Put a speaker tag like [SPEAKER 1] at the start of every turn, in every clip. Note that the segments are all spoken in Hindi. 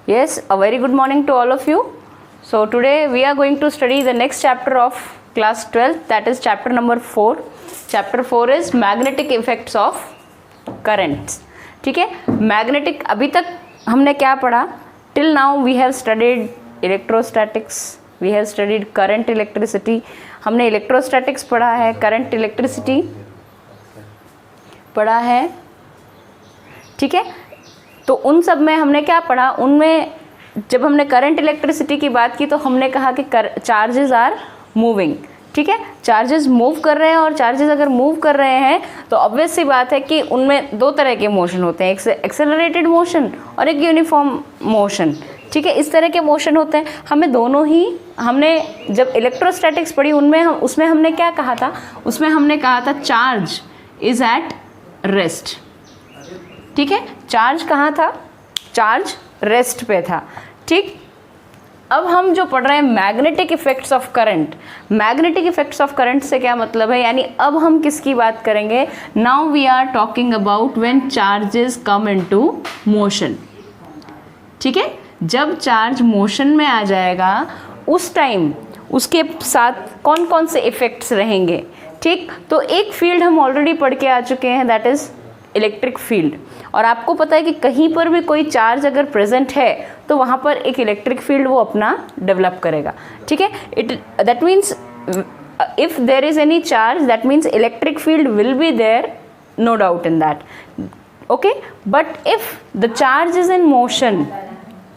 [SPEAKER 1] Yes, a very good morning to all of you. So today we are going to study the next chapter of class 12, that is chapter number 4. Chapter 4 is magnetic effects of currents. ठीक है, मैग्नेटिक अभी तक हमने क्या पढ़ा? Till now we have studied electrostatics, we have studied current electricity. हमने इलेक्ट्रोस्टैटिक्स पढ़ा है, करंट इलेक्ट्रिसिटी पढ़ा है. ठीक है, तो उन सब में हमने क्या पढ़ा? उनमें जब हमने करंट इलेक्ट्रिसिटी की बात की तो हमने कहा कि चार्जेस आर मूविंग. ठीक है, चार्जेस मूव कर रहे हैं और चार्जेस अगर मूव कर रहे हैं तो ऑब्वियस सी बात है कि उनमें दो तरह के मोशन होते हैं, एक एक्सेलरेटेड मोशन और एक यूनिफॉर्म मोशन. ठीक है, इस तरह के मोशन होते हैं. हमें दोनों ही, हमने जब इलेक्ट्रोस्टैटिक्स पढ़ी उसमें हमने क्या कहा था? उसमें हमने कहा था चार्ज इज एट रेस्ट. ठीक है, चार्ज कहाँ था? चार्ज रेस्ट पे था. ठीक, अब हम जो पढ़ रहे हैं magnetic effects of current. Magnetic effects of current से क्या मतलब है? यानी अब हम किसकी बात करेंगे? Now we are talking about when charges come into motion. ठीक है, जब चार्ज मोशन में आ जाएगा उस टाइम उसके साथ कौन कौन से इफेक्ट्स रहेंगे. ठीक, तो एक फील्ड हम ऑलरेडी पढ़ के आ चुके हैं, दैट इज़ इलेक्ट्रिक फील्ड. और आपको पता है कि कहीं पर भी कोई चार्ज अगर प्रेजेंट है तो वहाँ पर एक इलेक्ट्रिक फील्ड वो अपना डेवलप करेगा. ठीक है, that means if there is any charge that means electric field will be there, no doubt in that. Okay, but if the charge is in motion,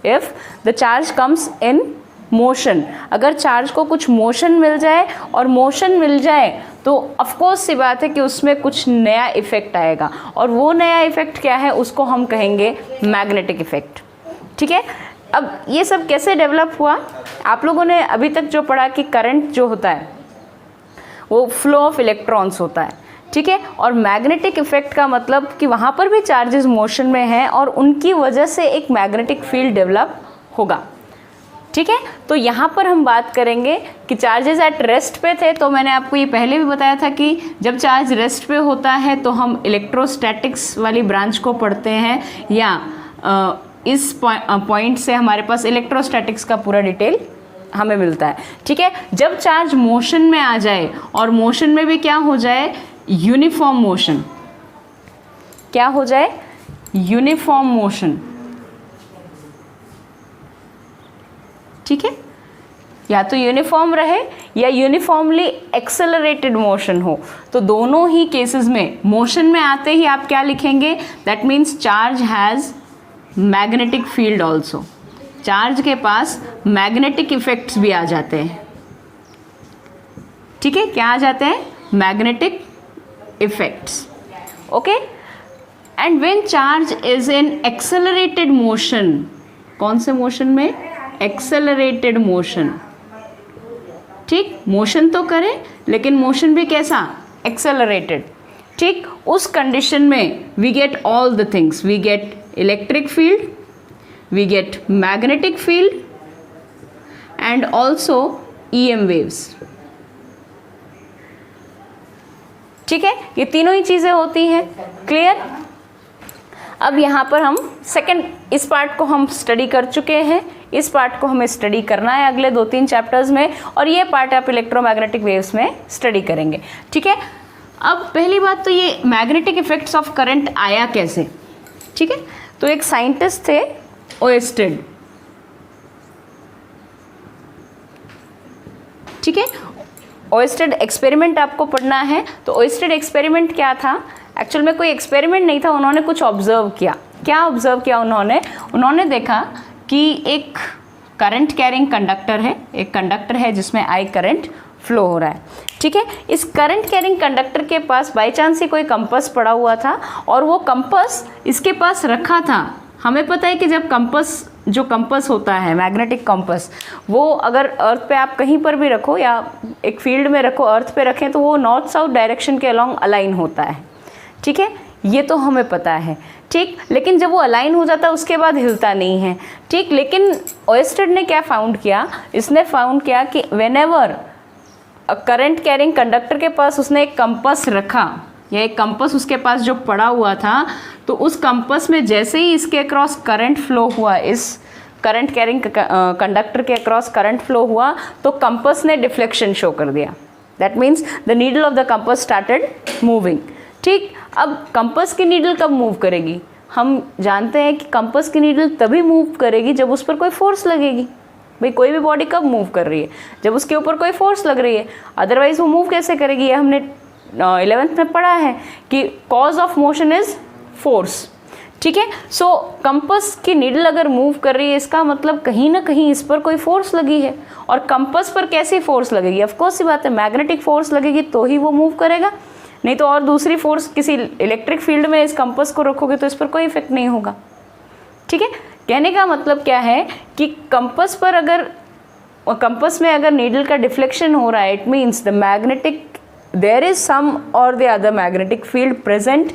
[SPEAKER 1] if the charge comes in motion, अगर चार्ज को कुछ मोशन मिल जाए और मोशन मिल जाए तो ऑफकोर्स सी बात है कि उसमें कुछ नया इफेक्ट आएगा. और वो नया इफेक्ट क्या है? उसको हम कहेंगे मैग्नेटिक इफेक्ट. ठीक है, अब ये सब कैसे डेवलप हुआ? आप लोगों ने अभी तक जो पढ़ा कि करंट जो होता है वो फ्लो ऑफ इलेक्ट्रॉन्स होता है. ठीक है, और मैग्नेटिक इफेक्ट का मतलब कि वहाँ पर भी चार्जेस मोशन में हैं और उनकी वजह से एक मैग्नेटिक फील्ड डेवलप होगा. ठीक है, तो यहाँ पर हम बात करेंगे कि चार्जेस एट रेस्ट पे थे. तो मैंने आपको ये पहले भी बताया था कि जब चार्ज रेस्ट पे होता है तो हम इलेक्ट्रोस्टैटिक्स वाली ब्रांच को पढ़ते हैं, या इस पॉइंट से हमारे पास इलेक्ट्रोस्टैटिक्स का पूरा डिटेल हमें मिलता है. ठीक है, जब चार्ज मोशन में आ जाए और मोशन में भी क्या हो जाए? Uniform motion. क्या हो जाए? Uniform motion. ठीक है, या तो यूनिफॉर्म रहे या यूनिफॉर्मली एक्सेलरेटेड मोशन हो. तो दोनों ही केसेस में मोशन में आते ही आप क्या लिखेंगे? That means charge has magnetic field also. Charge के पास मैग्नेटिक इफेक्ट्स भी आ जाते हैं. ठीक है, क्या आ जाते हैं? Magnetic effects. Okay, and when charge is in accelerated motion, कौन से मोशन में? Accelerated motion. ठीक, मोशन तो करें लेकिन मोशन भी कैसा? एक्सेलरेटेड. ठीक, उस कंडीशन में we get all the things. We get electric field, we get magnetic field and also EM waves. ठीक है, ये तीनों ही चीज़ें होती हैं. क्लियर? अब यहाँ पर हम सेकंड, इस पार्ट को हम स्टडी कर चुके हैं. इस पार्ट को हमें स्टडी करना है अगले 2-3 चैप्टर्स में, और ये पार्ट आप इलेक्ट्रोमैग्नेटिक वेव्स में स्टडी करेंगे. ठीक है, अब पहली बात तो ये मैग्नेटिक इफेक्ट्स ऑफ करंट आया कैसे? ठीक है, तो एक साइंटिस्ट थे ओएस्टेड. ठीक है, ओएस्टेड एक्सपेरिमेंट आपको पढ़ना है. तो ओएस्टेड एक्सपेरिमेंट क्या था? एक्चुअल में कोई एक्सपेरिमेंट नहीं था, उन्होंने कुछ ऑब्जर्व किया. क्या ऑब्जर्व किया उन्होंने देखा कि एक करंट कैरिंग कंडक्टर है, एक कंडक्टर है जिसमें आई करंट फ्लो हो रहा है. ठीक है, इस करंट कैरिंग कंडक्टर के पास बाई चांस ही कोई कंपास पड़ा हुआ था और वो कंपास इसके पास रखा था. हमें पता है कि जब कंपास होता है, मैग्नेटिक कंपास, वो अगर अर्थ पे आप कहीं पर भी रखो या एक फील्ड में रखो, अर्थ पे रखें, तो वो नॉर्थ साउथ डायरेक्शन के अलोंग अलाइन होता है. ठीक है, ये तो हमें पता है. ठीक, लेकिन जब वो अलाइन हो जाता है उसके बाद हिलता नहीं है. ठीक, लेकिन ओएस्टेड ने क्या फाउंड किया? इसने फाउंड किया कि व्हेनेवर करंट कैरिंग कंडक्टर के पास उसने एक कंपास रखा या एक कंपास उसके पास जो पड़ा हुआ था, तो उस कंपास में जैसे ही इसके अक्रॉस करंट फ्लो हुआ, इस करंट कैरिंग कंडक्टर के अक्रॉस करंट फ्लो हुआ तो कंपास ने डिफ्लेक्शन शो कर दिया। That means the needle of the compass started moving. ठीक, अब कंपास की नीडल कब मूव करेगी? हम जानते हैं कि कंपास की नीडल तभी मूव करेगी जब उस पर कोई फोर्स लगेगी। भाई कोई भी बॉडी कब मूव कर रही है? जब उसके ऊपर कोई फोर्स लग रही है, अदरवाइज वो मूव कैसे करेगी? ये हमने 11th में पढ़ा है कि cause of motion is force. ठीक है, सो कंपास की नीडल अगर मूव कर रही है इसका मतलब कहीं ना कहीं इस पर कोई फोर्स लगी है। और कंपास पर कैसी फोर्स लगेगी? ऑफ कोर्स सी बात है, मैग्नेटिक फोर्स लगेगी तो ही वो मूव करेगा, नहीं तो और दूसरी फोर्स किसी इलेक्ट्रिक फील्ड में इस कंपास को रखोगे तो इस पर कोई इफेक्ट नहीं होगा। ठीक है, कहने का मतलब क्या है कि कंपास पर अगर कंपास में अगर नीडल का डिफ्लेक्शन हो रहा है, it means the magnetic there is some और the other magnetic field present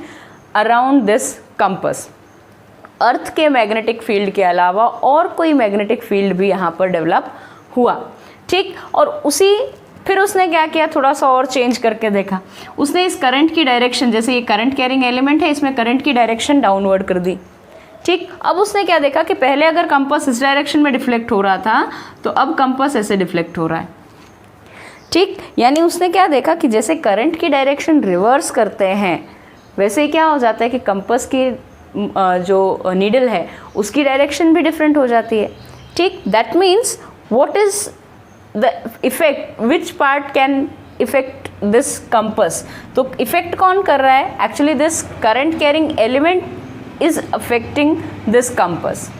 [SPEAKER 1] around this compass. Earth के मैग्नेटिक फील्ड के अलावा और कोई मैग्नेटिक फील्ड भी यहाँ पर डेवलप हुआ। ठीक, और फिर उसने क्या किया, थोड़ा सा और चेंज करके देखा। उसने इस करंट की डायरेक्शन, जैसे ये करंट कैरिंग एलिमेंट है, इसमें करंट की डायरेक्शन डाउनवर्ड कर दी। ठीक, अब उसने क्या देखा कि पहले अगर कंपास इस डायरेक्शन में डिफ्लेक्ट हो रहा था तो अब कंपास ऐसे डिफ्लेक्ट हो रहा है। ठीक, यानी उसने क्या देखा कि जैसे करंट की डायरेक्शन रिवर्स करते हैं वैसे ही क्या हो जाता है कि कंपास की जो नीडल है उसकी डायरेक्शन भी डिफरेंट हो जाती है। ठीक, that means what is the effect, which part can effect this compass? तो इफेक्ट कौन कर रहा है? Actually this current carrying element is affecting this compass.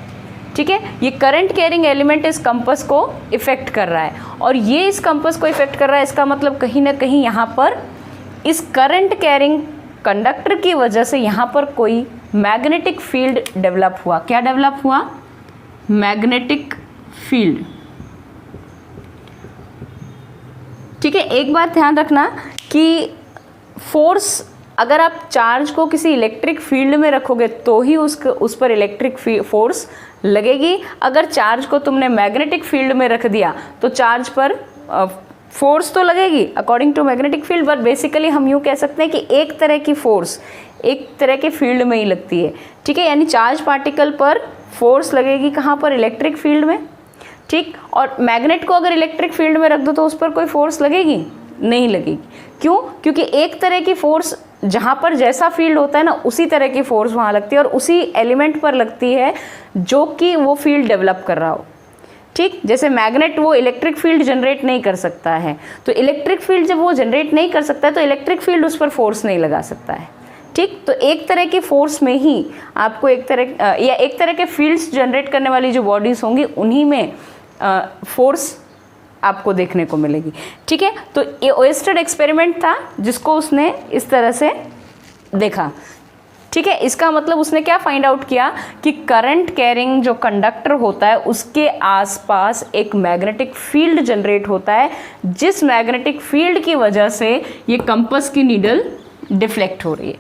[SPEAKER 1] ठीक है, ये करंट कैरिंग एलिमेंट इस कंपास को इफेक्ट कर रहा है और ये इस कंपास को इफेक्ट कर रहा है। इसका मतलब कहीं ना कहीं यहाँ पर इस करंट कैरिंग कंडक्टर की वजह से यहाँ पर कोई मैग्नेटिक फील्ड डेवलप हुआ। क्या डेवलप हुआ? Magnetic field. ठीक है, एक बात ध्यान रखना कि फोर्स, अगर आप चार्ज को किसी इलेक्ट्रिक फील्ड में रखोगे तो ही उस पर इलेक्ट्रिक फोर्स लगेगी। अगर चार्ज को तुमने मैग्नेटिक फील्ड में रख दिया तो चार्ज पर फोर्स तो लगेगी अकॉर्डिंग टू मैग्नेटिक फील्ड, पर बेसिकली हम यूँ कह सकते हैं कि एक तरह की फोर्स एक तरह के फील्ड में ही लगती है। ठीक है, यानी चार्ज पार्टिकल पर फोर्स लगेगी कहाँ पर? इलेक्ट्रिक फील्ड में। ठीक, और मैग्नेट को अगर इलेक्ट्रिक फील्ड में रख दो तो उस पर कोई फोर्स लगेगी? नहीं लगेगी। क्यों? क्योंकि एक तरह की फोर्स जहाँ पर जैसा फील्ड होता है ना उसी तरह की फोर्स वहाँ लगती है और उसी एलिमेंट पर लगती है जो कि वो फील्ड डेवलप कर रहा हो। ठीक, जैसे मैग्नेट वो इलेक्ट्रिक फील्ड जनरेट नहीं कर सकता है, तो इलेक्ट्रिक फील्ड जब वो जनरेट नहीं कर सकता है तो इलेक्ट्रिक फील्ड उस पर फोर्स नहीं लगा सकता है। ठीक, तो एक तरह की फोर्स में ही आपको एक तरह के फील्ड्स जनरेट करने वाली जो बॉडीज होंगी उन्हीं में फोर्स आपको देखने को मिलेगी। ठीक है, तो ये ओएस्टेड एक्सपेरिमेंट था जिसको उसने इस तरह से देखा। ठीक है, इसका मतलब उसने क्या फाइंड आउट किया कि करंट कैरिंग जो कंडक्टर होता है उसके आसपास एक मैग्नेटिक फील्ड जनरेट होता है, जिस मैग्नेटिक फील्ड की वजह से ये कंपास की नीडल डिफ्लेक्ट हो रही है।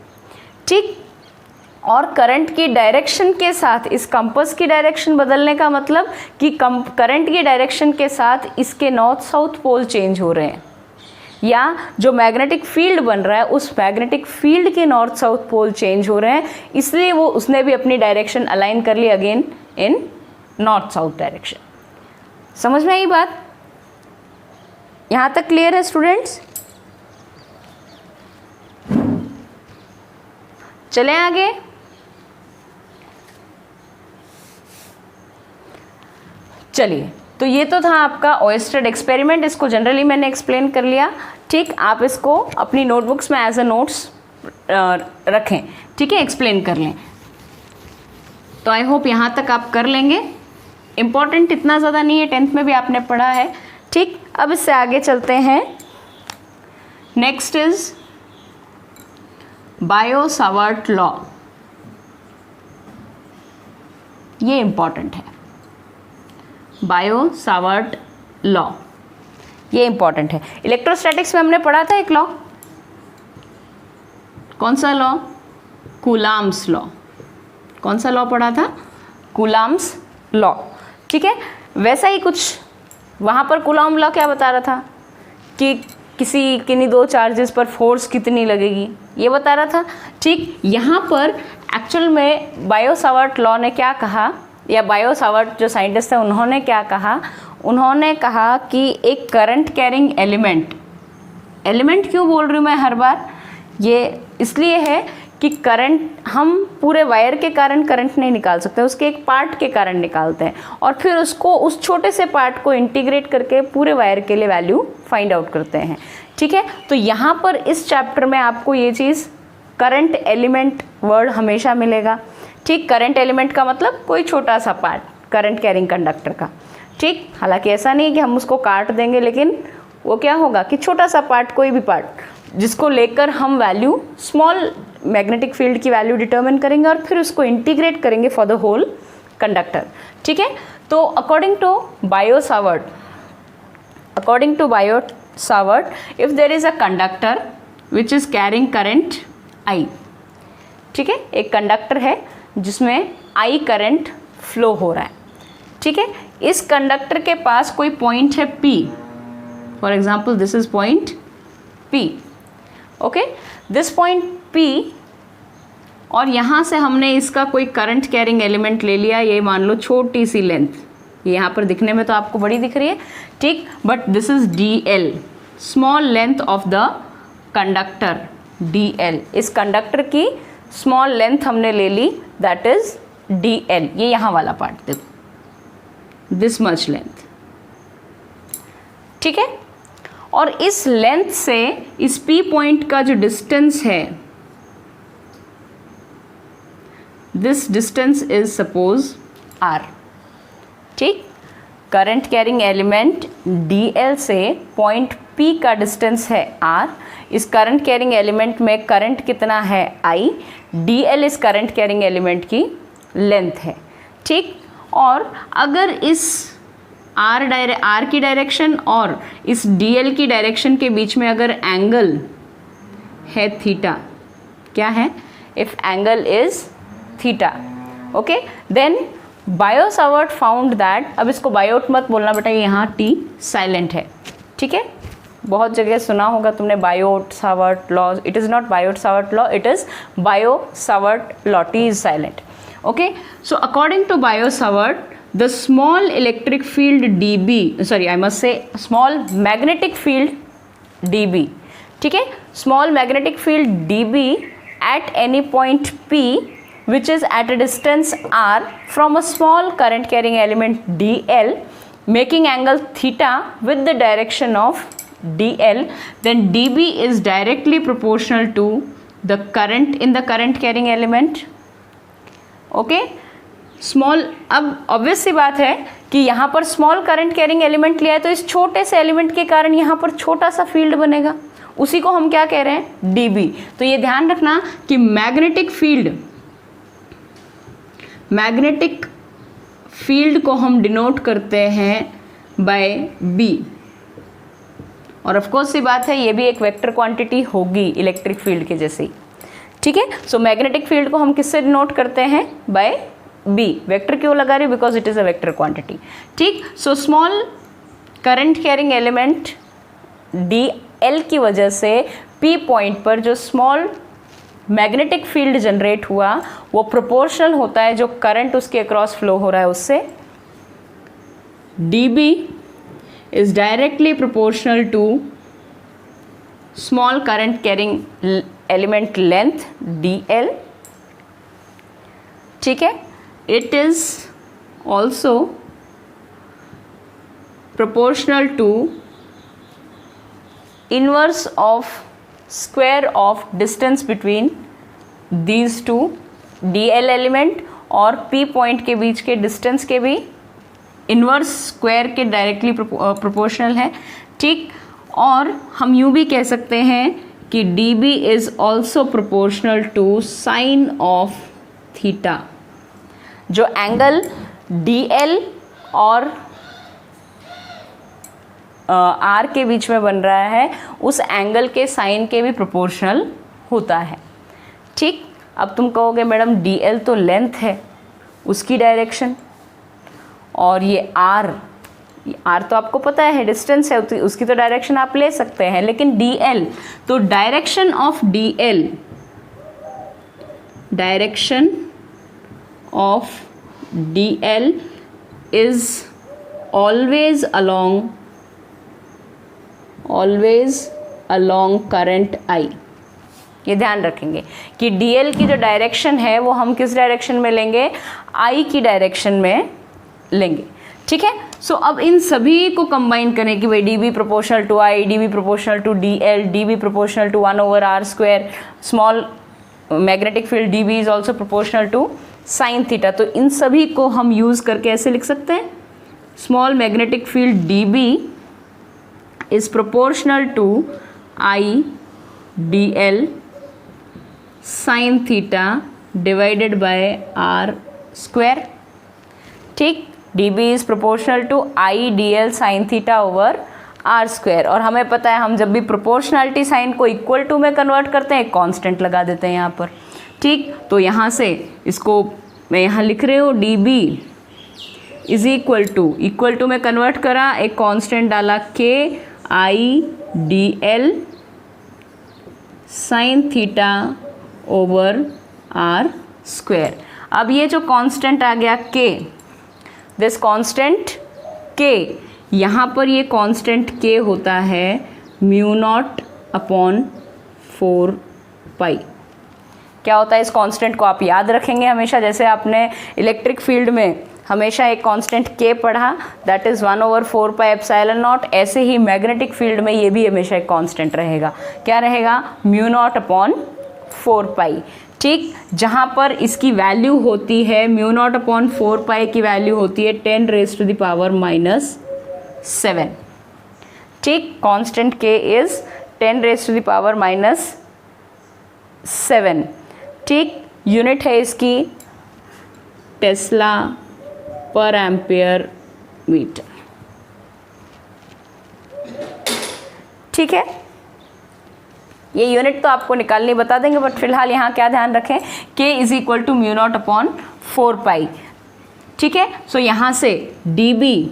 [SPEAKER 1] ठीक, और करंट की डायरेक्शन के साथ इस कंपास की डायरेक्शन बदलने का मतलब कि करंट की डायरेक्शन के साथ इसके नॉर्थ साउथ पोल चेंज हो रहे हैं, या जो मैग्नेटिक फील्ड बन रहा है उस मैग्नेटिक फील्ड के नॉर्थ साउथ पोल चेंज हो रहे हैं, इसलिए वो उसने भी अपनी डायरेक्शन अलाइन कर ली again in north south direction. समझ में आई बात? यहाँ तक क्लियर है स्टूडेंट्स? चलें आगे। चलिए, तो ये तो था आपका ओएस्टेड एक्सपेरिमेंट, इसको जनरली मैंने एक्सप्लेन कर लिया। ठीक, आप इसको अपनी नोटबुक्स में एज अ नोट्स रखें। ठीक है, एक्सप्लेन कर लें। तो आई होप यहाँ तक आप कर लेंगे। इम्पॉर्टेंट इतना ज़्यादा नहीं है, 10th में भी आपने पढ़ा है। ठीक, अब इससे आगे चलते हैं। Next is Biot-Savart law. ये इम्पॉर्टेंट है, बायो-सावर्ट लॉ, ये इंपॉर्टेंट है। इलेक्ट्रोस्टैटिक्स में हमने पढ़ा था एक लॉ, कौन सा लॉ? Coulombs law. कौन सा लॉ पढ़ा था? Coulombs law. ठीक है, वैसा ही कुछ वहाँ पर कूलाम लॉ क्या बता रहा था कि किन्हीं दो चार्जेस पर फोर्स कितनी लगेगी, ये बता रहा था। ठीक, यहाँ पर एक्चुअल में बायो-सावर्ट लॉ ने क्या कहा या बायो सावर्ट जो साइंटिस्ट है उन्होंने क्या कहा, उन्होंने कहा कि एक करंट कैरिंग एलिमेंट क्यों बोल रही हूँ मैं हर बार, ये इसलिए है कि करंट हम पूरे वायर के कारण करंट नहीं निकाल सकते, उसके एक पार्ट के कारण निकालते हैं और फिर उसको उस छोटे से पार्ट को इंटीग्रेट करके पूरे वायर के लिए वैल्यू फाइंड आउट करते हैं। ठीक है, तो यहाँ पर इस चैप्टर में आपको ये चीज़ करंट एलिमेंट वर्ड हमेशा मिलेगा। ठीक, करंट एलिमेंट का मतलब कोई छोटा सा पार्ट करंट कैरिंग कंडक्टर का। ठीक, हालांकि ऐसा नहीं है कि हम उसको काट देंगे, लेकिन वो क्या होगा कि छोटा सा पार्ट, कोई भी पार्ट जिसको लेकर हम वैल्यू स्मॉल मैग्नेटिक फील्ड की वैल्यू डिटर्मिन करेंगे और फिर उसको इंटीग्रेट करेंगे फॉर द होल कंडक्टर। ठीक है, तो according to Biot Savart, if there is a conductor which is carrying current I, ठीक है, एक कंडक्टर है जिसमें आई करंट फ्लो हो रहा है। ठीक है, इस कंडक्टर के पास कोई पॉइंट है P, for example this is point P। Okay, this point P, और यहाँ से हमने इसका कोई करंट कैरिंग एलिमेंट ले लिया, ये मान लो छोटी सी लेंथ, ये यहाँ पर दिखने में तो आपको बड़ी दिख रही है, ठीक, but this is DL, small length of the conductor DL। इस कंडक्टर की स्मॉल लेंथ हमने ले ली, दैट इज DL। ये यहाँ वाला पार्ट देखो, दिस मच लेंथ। ठीक है, और इस लेंथ से इस P पॉइंट का जो डिस्टेंस है, this distance is suppose R। ठीक, करंट कैरिंग एलिमेंट DL से पॉइंट P का डिस्टेंस है R। इस करंट कैरिंग एलिमेंट में करंट कितना है I, DL इस करंट कैरिंग एलिमेंट की लेंथ है। ठीक, और अगर इस R की डायरेक्शन और इस DL की डायरेक्शन के बीच में अगर एंगल है थीटा, क्या है, if angle is theta, okay, then Biot Savart found that, अब इसको बायोट मत बोलना बेटा, यहाँ T साइलेंट है। ठीक है, बहुत जगह सुना होगा तुमने Biot Savart law, it is not Biot Savart law, it is Biot Savart law, T is silent. Okay, so according to Biot Savart, the small electric field dB, sorry I must say small magnetic field dB, ठीक है, small magnetic field dB at any point P which is at a distance R from a small current carrying element DL making angle theta with the direction of DL, then dB is directly proportional to the current in the current carrying element। Okay, small, अब ऑब्वियस सी बात है कि यहाँ पर स्मॉल करंट कैरिंग एलिमेंट लिया है तो इस छोटे से एलिमेंट के कारण यहाँ पर छोटा सा फील्ड बनेगा, उसी को हम क्या कह रहे हैं, डीबी। तो ये ध्यान रखना कि मैग्नेटिक फील्ड को हम डिनोट करते हैं बाय बी, और ऑफ कोर्स सी बात है ये भी एक वेक्टर क्वांटिटी होगी इलेक्ट्रिक फील्ड के जैसे ही। ठीक है, सो मैग्नेटिक फील्ड को हम किससे डिनोट करते हैं, बाय बी। वेक्टर क्यों लगा रही हूँ, because it is a vector quantity. ठीक, so small current carrying element DL की वजह से P पॉइंट पर जो स्मॉल मैग्नेटिक फील्ड जनरेट हुआ वो प्रोपोर्शनल होता है जो करंट उसके अक्रॉस फ्लो हो रहा है उससे। dB is directly proportional to small current carrying element length DL। ठीक है, it is also proportional to inverse of square of distance between these two DL element और P point के बीच के distance के भी इन्वर्स स्क्वायर के डायरेक्टली प्रोपोर्शनल है। ठीक, और हम यूँ भी कह सकते हैं कि dB is also proportional to sin of theta। जो एंगल DL और R के बीच में बन रहा है उस एंगल के साइन के भी प्रोपोर्शनल होता है। ठीक, अब तुम कहोगे मैडम DL तो लेंथ है उसकी डायरेक्शन, और ये R तो आपको पता है डिस्टेंस है, उसकी तो डायरेक्शन आप ले सकते हैं, लेकिन DL तो direction of dl is always along current I। ये ध्यान रखेंगे कि dl की जो डायरेक्शन है वो हम किस डायरेक्शन में लेंगे, I की डायरेक्शन में लेंगे। ठीक है, सो अब इन सभी को कंबाइन करें कि भाई dB proportional to I, dB proportional to dl, dB proportional to 1/r square, small magnetic field dB is also proportional to sine theta. तो इन सभी को हम यूज़ करके ऐसे लिख सकते हैं, small magnetic field dB is proportional to I dl sine theta divided by r square. ठीक, dB is proportional to I dl sine theta over r square. और हमें पता है हम जब भी प्रोपोर्शनलिटी साइन को इक्वल टू में कन्वर्ट करते हैं, एक कांस्टेंट लगा देते हैं यहाँ पर। ठीक, तो यहाँ से इसको मैं यहाँ लिख रही हूँ, dB इज इक्वल टू में कन्वर्ट करा, एक कांस्टेंट डाला k I dl sine theta over r square. अब ये जो कांस्टेंट आ गया k, दिस कांस्टेंट k, यहाँ पर ये कांस्टेंट k होता है μ0/4π। क्या होता है इस कांस्टेंट को आप याद रखेंगे हमेशा, जैसे आपने इलेक्ट्रिक फील्ड में हमेशा एक कांस्टेंट k पढ़ा, दैट इज़ 1/4π एप्सिलॉन नॉट। ऐसे ही मैग्नेटिक फील्ड में ये भी हमेशा एक कांस्टेंट रहेगा। क्या रहेगा, μ0/4π। ठीक, जहाँ पर इसकी वैल्यू होती है μ0/4π की वैल्यू होती है 10⁻⁻⁷। ठीक, कांस्टेंट k इज 10⁻⁻⁷। ठीक, यूनिट है इसकी टेस्ला पर एम्पियर मीटर। ठीक है, ये यूनिट तो आपको निकालनी बता देंगे, बट फिलहाल यहाँ क्या ध्यान रखें, k इज इक्वल टू μ0/4π। ठीक है, सो यहाँ से dB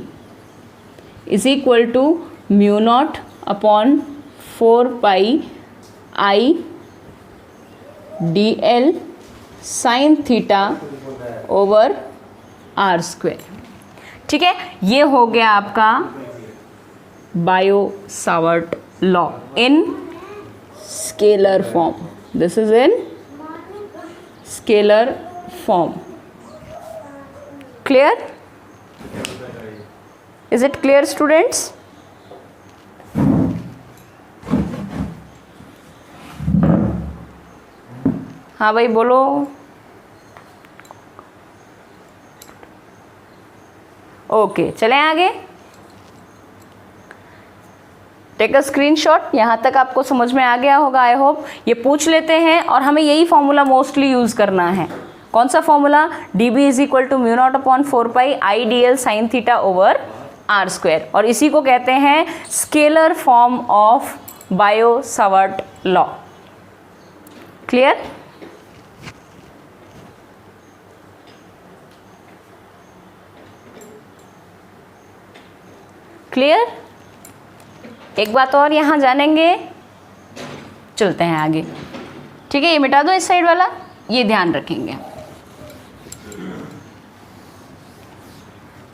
[SPEAKER 1] is equal to μ0/4π I dl sine theta over r square. ठीक है, ये हो गया आपका Biot Savart law in scalar form. This is in scalar form. Clear? Is it clear students? हाँ भाई बोलो। ओके, चलें आगे। Take a screenshot. यहाँ तक आपको समझ में आ गया होगा आई होप। ये पूछ लेते हैं और हमें यही फॉर्मूला मोस्टली यूज़ करना है। कौन सा formula? dB is equal to μ0/4π I dl sine theta over r square. और इसी को कहते हैं scalar form of Biot Savart law. Clear? Clear? एक बात और यहाँ जानेंगे, चलते हैं आगे। ठीक है, ये मिटा दो इस साइड वाला, ये ध्यान रखेंगे।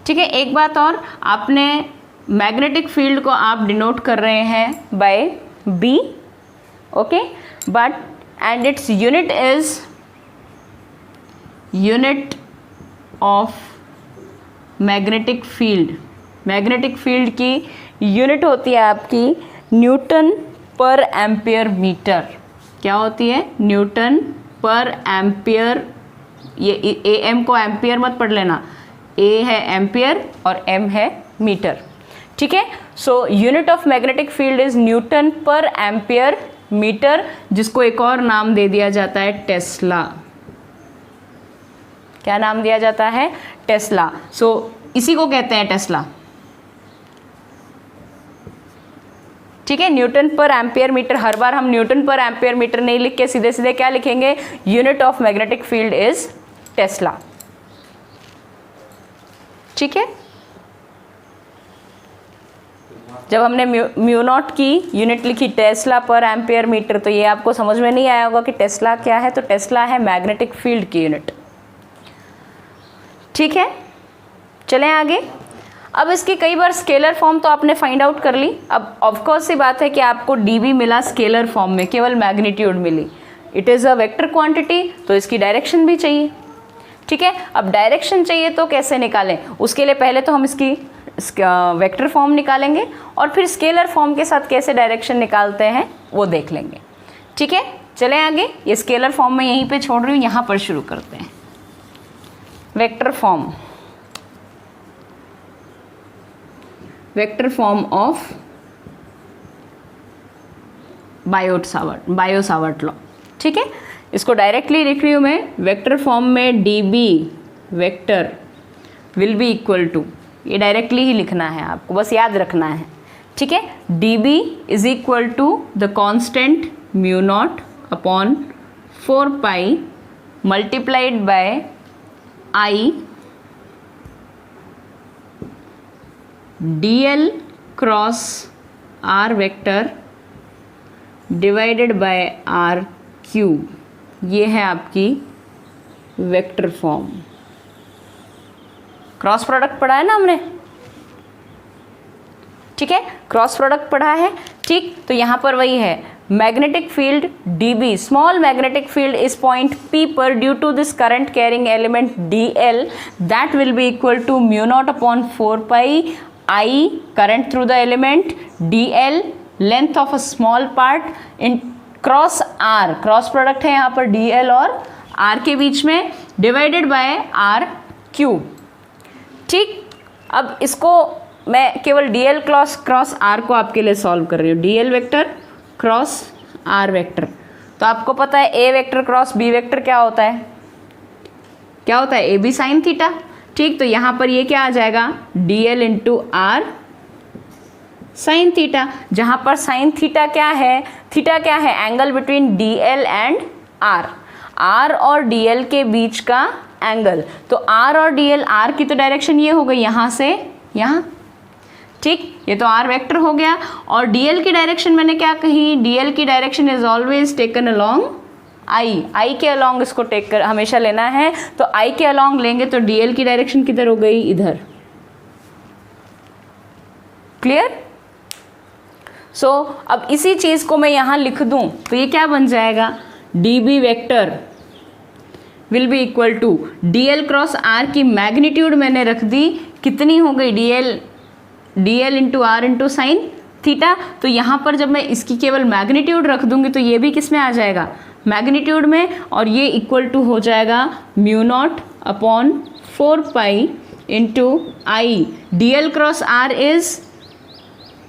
[SPEAKER 1] ठीक है, एक बात और, आपने मैग्नेटिक फील्ड को आप डिनोट कर रहे हैं by B, okay, but and it's unit is unit of magnetic field. Magnetic field की यूनिट होती है आपकी न्यूटन पर एम्पियर मीटर। क्या होती है? न्यूटन पर एम्पियर। ये ए एम को एम्पियर मत पढ़ लेना, ए है एम्पियर और एम है मीटर। ठीक है, so unit of magnetic field is Newton पर एम्पियर मीटर, जिसको एक और नाम दे दिया जाता है टेस्ला। क्या नाम दिया जाता है? टेस्ला। सो इसी को कहते हैं टेस्ला। ठीक है, न्यूटन पर एम्पियर मीटर। हर बार हम न्यूटन पर एम्पियर मीटर नहीं लिख के सीधे सीधे क्या लिखेंगे? Unit of magnetic field is Tesla. ठीक है, जब हमने म्यू नॉट की यूनिट लिखी टेस्ला पर एम्पियर मीटर, तो ये आपको समझ में नहीं आया होगा कि टेस्ला क्या है। तो टेस्ला है मैग्नेटिक फील्ड की यूनिट। ठीक है, चलें आगे। अब इसकी कई बार स्केलर फॉर्म तो आपने फाइंड आउट कर ली। अब ऑफकोर्स सी बात है कि आपको dB मिला स्केलर फॉर्म में, केवल मैग्नीट्यूड मिली। It is a vector quantity, तो इसकी डायरेक्शन भी चाहिए। ठीक है, अब डायरेक्शन चाहिए तो कैसे निकालें, उसके लिए पहले तो हम इसकी वेक्टर फॉर्म निकालेंगे और फिर स्केलर फॉर्म के साथ कैसे डायरेक्शन निकालते हैं वो देख लेंगे। ठीक है, चलें आगे। ये स्केलर फॉर्म में यहीं पे छोड़ रही हूँ, यहाँ पर शुरू करते हैं। Vector form, vector form of Biot Savart law. ठीक है, इसको डायरेक्टली लिख रही हूँ मैं। वेक्टर फॉर्म में dB vector will be equal to, ये डायरेक्टली ही लिखना है आपको, बस याद रखना है। ठीक है, dB is equal to the constant mu naught upon 4 pi multiplied by I dl cross r vector divided by r cube. ये है आपकी वेक्टर फॉर्म। क्रॉस प्रोडक्ट पढ़ा है ना हमने, ठीक है, क्रॉस प्रोडक्ट पढ़ा है। ठीक, तो यहाँ पर वही है, magnetic field dB, small magnetic field is point P पर due to this current carrying element dl, that will be equal to mu naught upon 4 pi I current through the element, dl length of a small part in cross r, cross product है यहाँ पर dl और r के बीच में, डिवाइडेड बाय r क्यूब। ठीक, अब इसको मैं केवल dl क्रॉस r को आपके लिए सॉल्व कर रही हूँ। dl vector cross r vector, तो आपको पता है a vector cross b vector क्या होता है, क्या होता है, ab साइन थीटा। ठीक, तो यहाँ पर ये क्या आ जाएगा, dl into r sine theta, जहाँ पर साइन थीटा क्या है, थीटा क्या है, angle between dl and r, r और dl के बीच का एंगल। तो r और dl, r की तो डायरेक्शन ये हो गई यहाँ से यहाँ। ठीक, ये तो r वेक्टर हो गया, और dl की डायरेक्शन मैंने क्या कही, dl की direction is always taken along I के अलोंग इसको टेक कर हमेशा लेना है। तो I के अलोंग लेंगे तो dl की डायरेक्शन किधर हो गई, इधर। क्लियर? सो अब इसी चीज़ को मैं यहाँ लिख दूँ तो ये क्या बन जाएगा, dB vector will be equal to dl cross r की मैग्नीट्यूड मैंने रख दी, कितनी हो गई, dl into r into sine theta. तो यहाँ पर जब मैं इसकी केवल मैग्नीट्यूड रख दूंगी तो ये भी किस में आ जाएगा, मैग्नीट्यूड में, और ये इक्वल टू हो जाएगा mu naught upon 4 pi into I, dl cross r is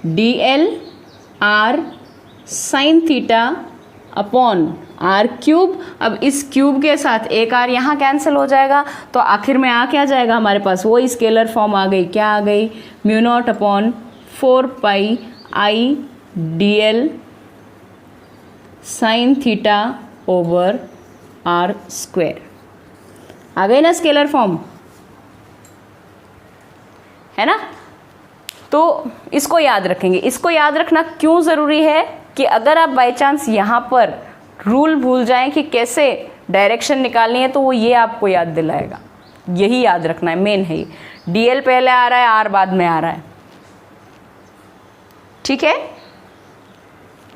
[SPEAKER 1] dl r sine theta upon r cube. अब इस क्यूब के साथ एक r यहाँ कैंसिल हो जाएगा, तो आखिर में आ क्या जाएगा हमारे पास, वही स्केलर फॉर्म आ गई, क्या आ गई, mu naught upon 4 pi I dl sine theta over r square. आ गई ना स्केलर फॉर्म, है ना। तो इसको याद रखेंगे। इसको याद रखना क्यों ज़रूरी है कि अगर आप बाय चांस यहाँ पर रूल भूल जाएं कि कैसे डायरेक्शन निकालनी है तो वो ये आपको याद दिलाएगा। यही याद रखना है, मेन है ये। dl पहले आ रहा है, r बाद में आ रहा है। ठीक है,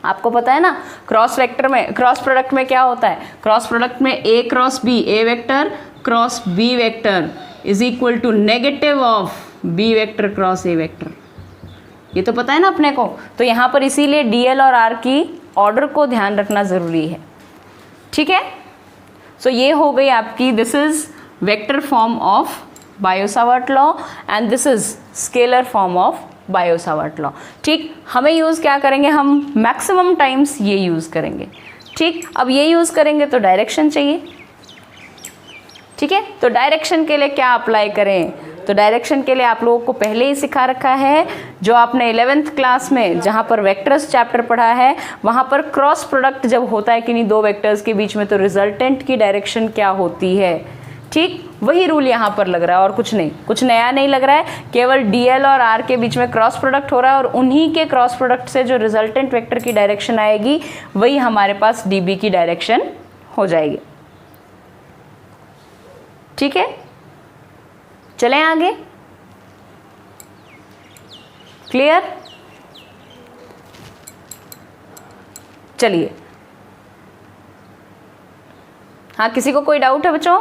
[SPEAKER 1] आपको पता है ना क्रॉस वेक्टर में, क्रॉस प्रोडक्ट में क्या होता है, क्रॉस प्रोडक्ट में a cross b, a vector cross b vector is equal to negative of b vector cross a vector. ये तो पता है ना अपने को। तो यहाँ पर इसीलिए dl और r की ऑर्डर को ध्यान रखना ज़रूरी है। ठीक है, सो ये हो गई आपकी, this is vector form of Biot Savart law and this is scalar form of Biot Savart law. ठीक, हमें यूज़ क्या करेंगे, हम मैक्सिमम टाइम्स ये यूज़ करेंगे। ठीक, अब ये यूज़ करेंगे तो डायरेक्शन चाहिए। ठीक है, तो डायरेक्शन के लिए क्या अप्लाई करें, तो डायरेक्शन के लिए आप लोगों को पहले ही सिखा रखा है, जो आपने 11th क्लास में जहाँ पर वेक्टर्स चैप्टर पढ़ा है वहाँ पर क्रॉस प्रोडक्ट जब होता है कि नहीं दो वेक्टर्स के बीच में, तो रिजल्टेंट की डायरेक्शन क्या होती है। ठीक, वही रूल यहाँ पर लग रहा है और कुछ नहीं, कुछ नया नहीं लग रहा है। केवल dl और r के बीच में क्रॉस प्रोडक्ट हो रहा है और उन्हीं के क्रॉस प्रोडक्ट से जो रिजल्टेंट वेक्टर की डायरेक्शन आएगी वही हमारे पास dB की डायरेक्शन हो जाएगी। ठीक है, चलें आगे, क्लियर? चलिए, हाँ किसी को कोई डाउट है बच्चों?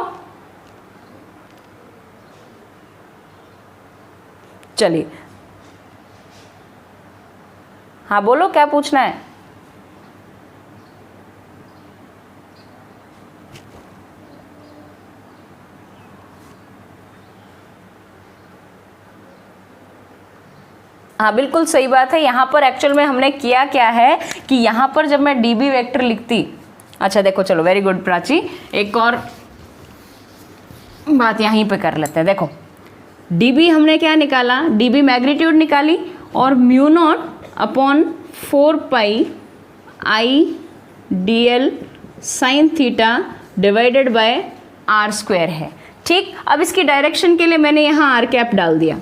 [SPEAKER 1] चलिए, हाँ बोलो क्या पूछना है? हाँ बिल्कुल सही बात है। यहाँ पर एक्चुअल में हमने किया क्या है कि यहाँ पर जब मैं डीबी वेक्टर लिखती, अच्छा देखो चलो वेरी गुड प्राची, एक और बात यहीं पे कर लेते हैं। देखो डीबी हमने क्या निकाला, डीबी मैग्नीट्यूड निकाली और mu naught upon 4 pi I D L sine theta divided by R square है। ठीक, अब इसकी डायरेक्शन के लिए मैंने यहाँ आर कैप डाल दिया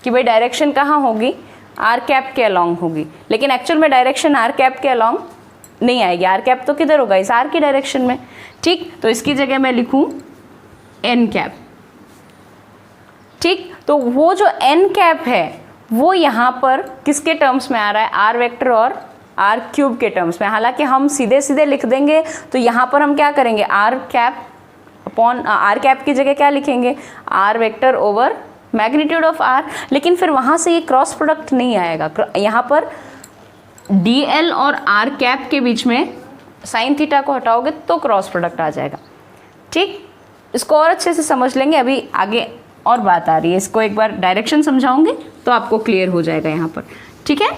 [SPEAKER 1] कि भाई डायरेक्शन कहाँ होगी, आर कैप के अलॉन्ग होगी, लेकिन एक्चुअल में डायरेक्शन आर कैप के अलॉन्ग नहीं आएगी। आर कैप तो किधर होगा, इस आर की डायरेक्शन में। ठीक, तो इसकी जगह मैं लिखूं एन कैप। ठीक, तो वो जो एन कैप है वो यहाँ पर किसके टर्म्स में आ रहा है, आर वेक्टर और आर क्यूब के टर्म्स में। हालांकि हम सीधे सीधे लिख देंगे तो यहाँ पर हम क्या करेंगे, R cap upon R cap की जगह क्या लिखेंगे, R vector over magnitude of R, लेकिन फिर वहाँ से ये क्रॉस प्रोडक्ट नहीं आएगा। यहाँ पर डी एल और आर कैप के बीच में साइन थीटा को हटाओगे तो क्रॉस प्रोडक्ट आ जाएगा। ठीक, इसको और अच्छे से समझ लेंगे, अभी आगे और बात आ रही है, इसको एक बार डायरेक्शन समझाऊंगी तो आपको क्लियर हो जाएगा यहाँ पर। ठीक है,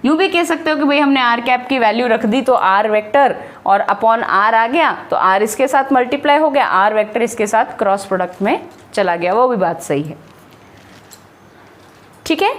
[SPEAKER 1] यूँ भी कह सकते हो कि भाई हमने आर कैप की वैल्यू रख दी तो आर वेक्टर और अपॉन आर आ गया, तो आर इसके साथ मल्टीप्लाई हो गया, आर वेक्टर इसके साथ क्रॉस प्रोडक्ट में चला गया, वो भी बात सही है। ठीक है,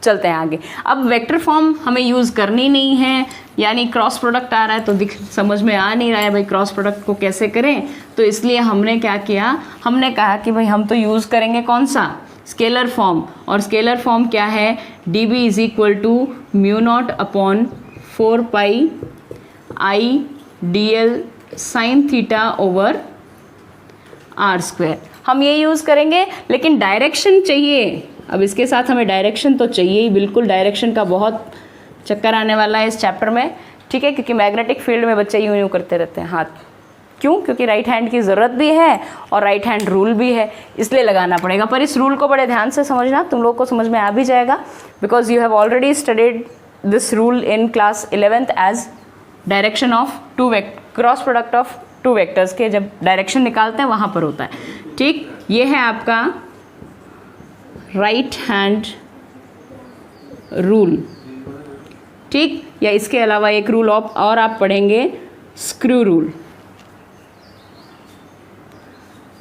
[SPEAKER 1] चलते हैं आगे। अब वेक्टर फॉर्म हमें यूज़ करनी नहीं है, यानी क्रॉस प्रोडक्ट आ रहा है तो समझ में आ नहीं रहा है भाई क्रॉस प्रोडक्ट को कैसे करें, तो इसलिए हमने क्या किया, हमने कहा कि भाई हम तो यूज़ करेंगे कौन सा, स्केलर फॉर्म। और स्केलर फॉर्म क्या है, D B is equal to mu naught upon 4 pi I D L sine theta over R square, हम ये यूज़ करेंगे। लेकिन डायरेक्शन चाहिए, अब इसके साथ हमें डायरेक्शन तो चाहिए ही, बिल्कुल डायरेक्शन का बहुत चक्कर आने वाला है इस चैप्टर में। ठीक है, क्योंकि मैग्नेटिक फील्ड में बच्चे यूँ करते रहते हैं हाथ, क्यों, क्योंकि राइट हैंड की ज़रूरत भी है और राइट हैंड रूल भी है, इसलिए लगाना पड़ेगा। पर इस रूल को बड़े ध्यान से समझना, तुम लोग को समझ में आ भी जाएगा, because you have already studied this rule in class 11th as direction of to cross product of two vectors के जब डायरेक्शन निकालते हैं वहाँ पर होता है। ठीक, ये है आपका राइट हैंड रूल। ठीक, या इसके अलावा एक रूल और आप पढ़ेंगे screw rule,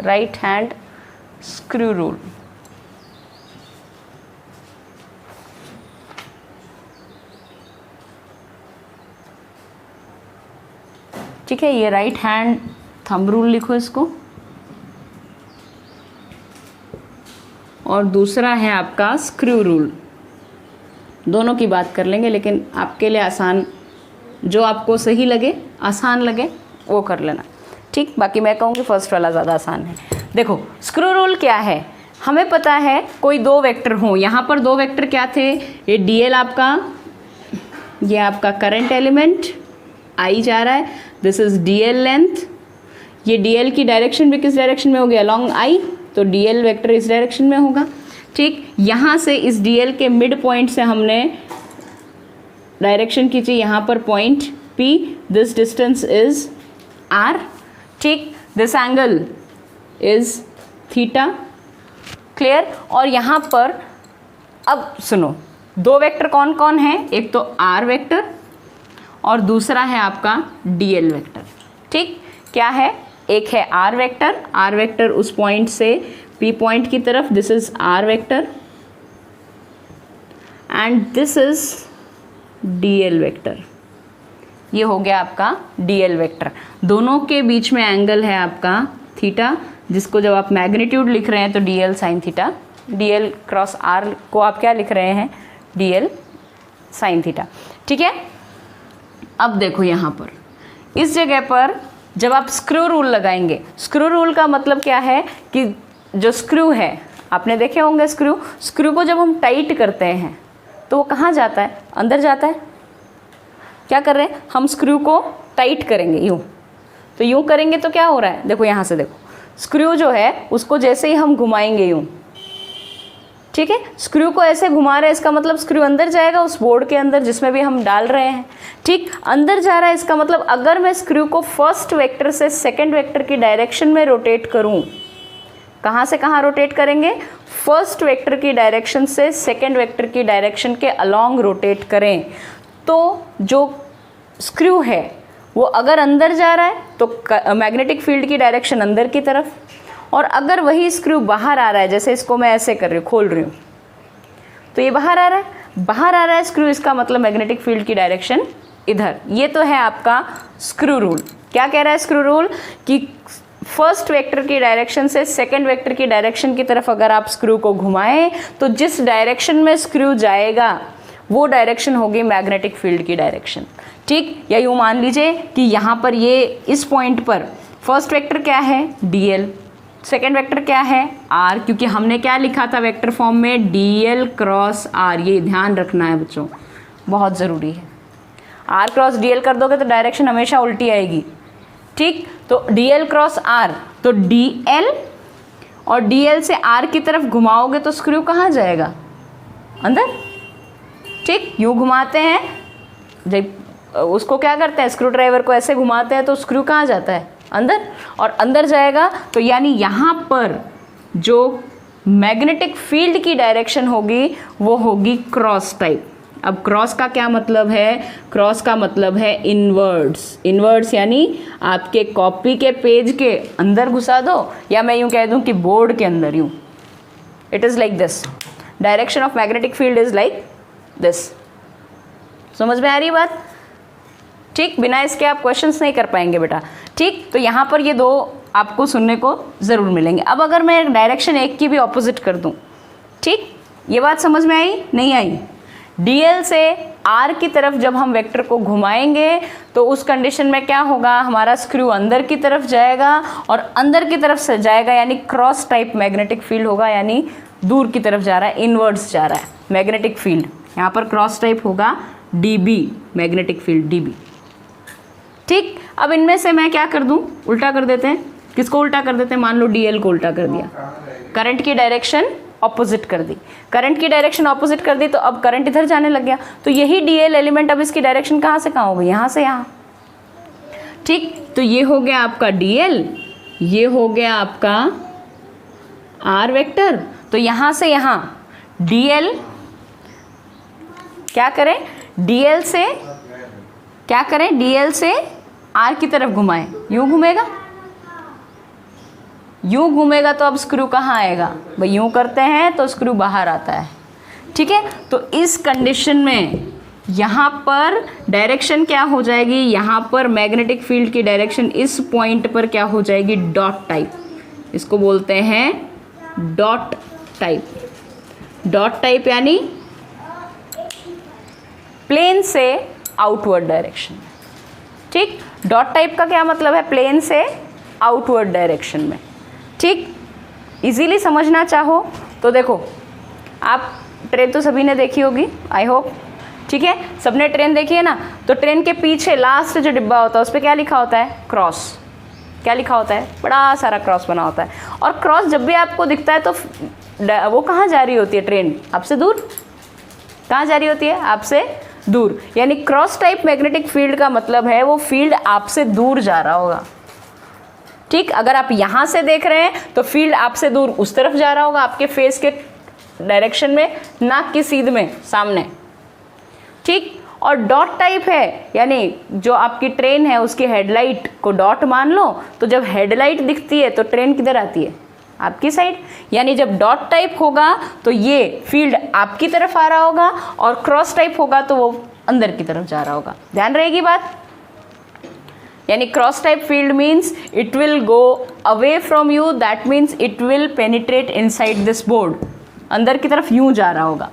[SPEAKER 1] right hand screw rule. ठीक है, ये राइट हैंड थंब रूल लिखो इसको, और दूसरा है आपका स्क्रू रूल। दोनों की बात कर लेंगे, लेकिन आपके लिए आसान, जो आपको सही लगे, आसान लगे वो कर लेना। ठीक, बाकी मैं कहूँगी फर्स्ट वाला ज़्यादा आसान है। देखो स्क्रू रूल क्या है, हमें पता है कोई दो वेक्टर हों, यहाँ पर दो वेक्टर क्या थे, ये डी एल आपका, ये आपका करंट एलिमेंट आई जा रहा है, this is D L length, ये डी एल की डायरेक्शन भी किस डायरेक्शन में होगी, अलॉन्ग आई, तो डी एल वेक्टर इस डायरेक्शन में होगा। ठीक, यहाँ से इस डी एल के मिड पॉइंट से हमने डायरेक्शन खींची, यहाँ पर point P, this distance is R. ठीक, this angle is theta, clear. और यहाँ पर अब सुनो, दो वेक्टर कौन कौन है, एक तो आर वेक्टर और दूसरा है आपका डी एल वेक्टर। ठीक, क्या है, एक है आर वेक्टर उस पॉइंट से पी पॉइंट की तरफ, this is R vector, and this is D L vector. ये हो गया आपका डी एल वेक्टर। दोनों के बीच में एंगल है आपका थीटा, जिसको जब आप मैग्नीट्यूड लिख रहे हैं तो D L sine theta, D L cross R को आप क्या लिख रहे हैं, डी एल साइन थीटा। ठीक है, अब देखो यहाँ पर इस जगह पर जब आप स्क्रू रूल लगाएंगे, स्क्रू रूल का मतलब क्या है कि जो स्क्रू है, आपने देखे होंगे स्क्रू को जब हम टाइट करते हैं तो वो कहाँ जाता है, अंदर जाता है। क्या कर रहे हैं हम, स्क्रू को टाइट करेंगे यूँ, तो यूँ करेंगे तो क्या हो रहा है, देखो यहाँ से देखो, स्क्रू जो है उसको जैसे ही हम घुमाएंगे यूँ, ठीक है, स्क्रू को ऐसे घुमा रहे हैं, इसका मतलब स्क्रू अंदर जाएगा उस बोर्ड के अंदर जिसमें भी हम डाल रहे हैं, ठीक, अंदर जा रहा है। इसका मतलब अगर मैं स्क्रू को फर्स्ट वेक्टर से सेकंड वेक्टर की डायरेक्शन में रोटेट करूं, कहाँ से कहाँ रोटेट करेंगे, फर्स्ट वेक्टर की डायरेक्शन से सेकंड वेक्टर की डायरेक्शन के अलोंग रोटेट करें, तो जो स्क्रू है वो अगर अंदर जा रहा है तो मैग्नेटिक फील्ड की डायरेक्शन अंदर की तरफ, और अगर वही स्क्रू बाहर आ रहा है, जैसे इसको मैं ऐसे कर रही हूँ, खोल रही हूँ, तो ये बाहर आ रहा है स्क्रू, इसका मतलब मैग्नेटिक फील्ड की डायरेक्शन इधर। ये तो है आपका स्क्रू रूल। क्या कह रहा है स्क्रू रूल कि फर्स्ट वेक्टर की डायरेक्शन से सेकंड वेक्टर की डायरेक्शन की तरफ अगर आप स्क्रू को घुमाएं तो जिस डायरेक्शन में स्क्रू जाएगा वो डायरेक्शन होगी मैग्नेटिक फील्ड की डायरेक्शन, ठीक। या यूँ मान लीजिए कि यहाँ पर ये इस पॉइंट पर फर्स्ट वेक्टर क्या है, dl, सेकेंड वेक्टर क्या है, r, क्योंकि हमने क्या लिखा था वेक्टर फॉर्म में, dl क्रॉस r, ये ध्यान रखना है बच्चों, बहुत ज़रूरी है। r क्रॉस dl कर दोगे तो डायरेक्शन हमेशा उल्टी आएगी, ठीक। तो dl क्रॉस r, तो dl और dl से r की तरफ घुमाओगे तो स्क्रू कहाँ जाएगा, अंदर, ठीक। यूँ घुमाते हैं, जब उसको क्या करते हैं, स्क्रू ड्राइवर को ऐसे घुमाते हैं तो स्क्रू कहाँ जाता है, अंदर, और अंदर जाएगा तो यानी यहाँ पर जो मैग्नेटिक फील्ड की डायरेक्शन होगी वो होगी क्रॉस टाइप। अब क्रॉस का क्या मतलब है, क्रॉस का मतलब है इनवर्ड्स, इनवर्ड्स यानी आपके कॉपी के पेज के अंदर घुसा दो, या मैं यूँ कह दूँ कि बोर्ड के अंदर, यूँ, it is like this, direction of magnetic field is like this. समझ में आ रही बात, ठीक। बिना इसके आप क्वेश्चंस नहीं कर पाएंगे बेटा, ठीक। तो यहाँ पर ये दो आपको सुनने को ज़रूर मिलेंगे। अब अगर मैं डायरेक्शन एक की भी ऑपोजिट कर दूँ, ठीक, ये बात समझ में आई, नहीं आई, dl से r की तरफ जब हम वेक्टर को घुमाएंगे तो उस कंडीशन में क्या होगा, हमारा स्क्रू अंदर की तरफ जाएगा और अंदर की तरफ से जाएगा, यानी क्रॉस टाइप मैग्नेटिक फील्ड होगा, यानी दूर की तरफ जा रहा है, इनवर्ड्स जा रहा है मैग्नेटिक फील्ड। यहाँ पर क्रॉस टाइप होगा db, मैग्नेटिक फील्ड db, ठीक। अब इनमें से मैं क्या कर दूं, उल्टा कर देते हैं, किसको उल्टा कर देते हैं, मान लो dl को उल्टा कर दिया, करंट की डायरेक्शन ऑपोजिट कर दी, करंट की डायरेक्शन ऑपोजिट कर दी तो अब करंट इधर जाने लग गया, तो यही dl एलिमेंट अब इसकी डायरेक्शन कहाँ से कहाँ होगी, यहाँ से यहाँ, ठीक। तो ये हो गया आपका dl, ये हो गया आपका r वेक्टर, तो यहाँ से यहाँ dl क्या करें, dl से क्या करें, dl से r की तरफ घुमाएं, यूँ घूमेगा, यूँ घूमेगा तो अब स्क्रू कहाँ आएगा भाई, यूँ करते हैं तो स्क्रू बाहर आता है, ठीक है। तो इस कंडीशन में यहाँ पर डायरेक्शन क्या हो जाएगी, यहाँ पर मैग्नेटिक फील्ड की डायरेक्शन इस पॉइंट पर क्या हो जाएगी, डॉट टाइप, इसको बोलते हैं डॉट टाइप। डॉट टाइप यानी प्लेन से आउटवर्ड डायरेक्शन, ठीक। डॉट टाइप का क्या मतलब है, प्लेन से आउटवर्ड डायरेक्शन में, ठीक। इजीली समझना चाहो तो देखो, आप ट्रेन तो सभी ने देखी होगी आई होप, ठीक है, सबने ट्रेन देखी है ना, तो ट्रेन के पीछे लास्ट जो डिब्बा होता है उस पर क्या लिखा होता है, क्रॉस, क्या लिखा होता है, बड़ा सारा क्रॉस बना होता है, और क्रॉस जब भी आपको दिखता है तो वो कहाँ जा रही होती है, ट्रेन आपसे दूर, कहाँ जा रही होती है, आपसे दूर, यानी क्रॉस टाइप मैग्नेटिक फील्ड का मतलब है वो फील्ड आपसे दूर जा रहा होगा, ठीक। अगर आप यहाँ से देख रहे हैं तो फील्ड आपसे दूर उस तरफ जा रहा होगा, आपके फेस के डायरेक्शन में, नाक की सीध में, सामने, ठीक। और डॉट टाइप है यानी जो आपकी ट्रेन है उसकी हेडलाइट को डॉट मान लो, तो जब हेडलाइट दिखती है तो ट्रेन किधर आती है, आपकी साइड, यानी जब डॉट टाइप होगा तो ये फील्ड आपकी तरफ आ रहा होगा और क्रॉस टाइप होगा तो वो अंदर की तरफ जा रहा होगा, ध्यान रहेगी बात। यानी cross type field means it will go away from you, that means it will penetrate inside this board, अंदर की तरफ यूं जा रहा होगा,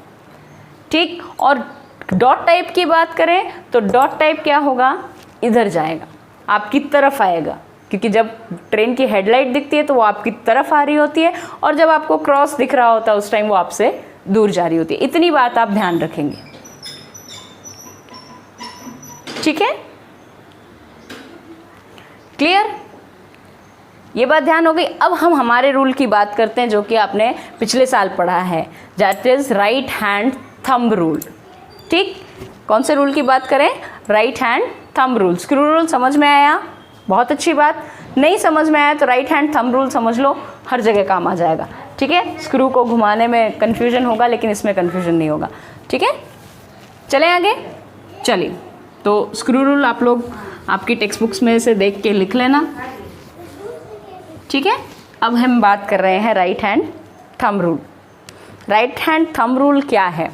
[SPEAKER 1] ठीक। और डॉट टाइप की बात करें तो डॉट टाइप क्या होगा, इधर जाएगा, आपकी तरफ आएगा, क्योंकि जब ट्रेन की हेडलाइट दिखती है तो वो आपकी तरफ आ रही होती है, और जब आपको क्रॉस दिख रहा होता है उस टाइम वो आपसे दूर जा रही होती है। इतनी बात आप ध्यान रखेंगे, ठीक है? क्लियर? ये बात ध्यान हो गई। अब हम हमारे रूल की बात करते हैं जो कि आपने पिछले साल पढ़ा है, that is right hand thumb rule. ठीक, कौन से रूल की बात करें? Right hand thumb rule. Screw rule समझ में आया? बहुत अच्छी बात। नहीं समझ में आया तो राइट हैंड थंब रूल समझ लो, हर जगह काम आ जाएगा। ठीक है, स्क्रू को घुमाने में कन्फ्यूजन होगा लेकिन इसमें कन्फ्यूजन नहीं होगा। ठीक है, चलें आगे। चलिए, तो स्क्रू रूल आप लोग आपकी टेक्स्ट बुक्स में से देख के लिख लेना। ठीक है, अब हम बात कर रहे हैं right hand thumb rule. Right hand thumb rule क्या है?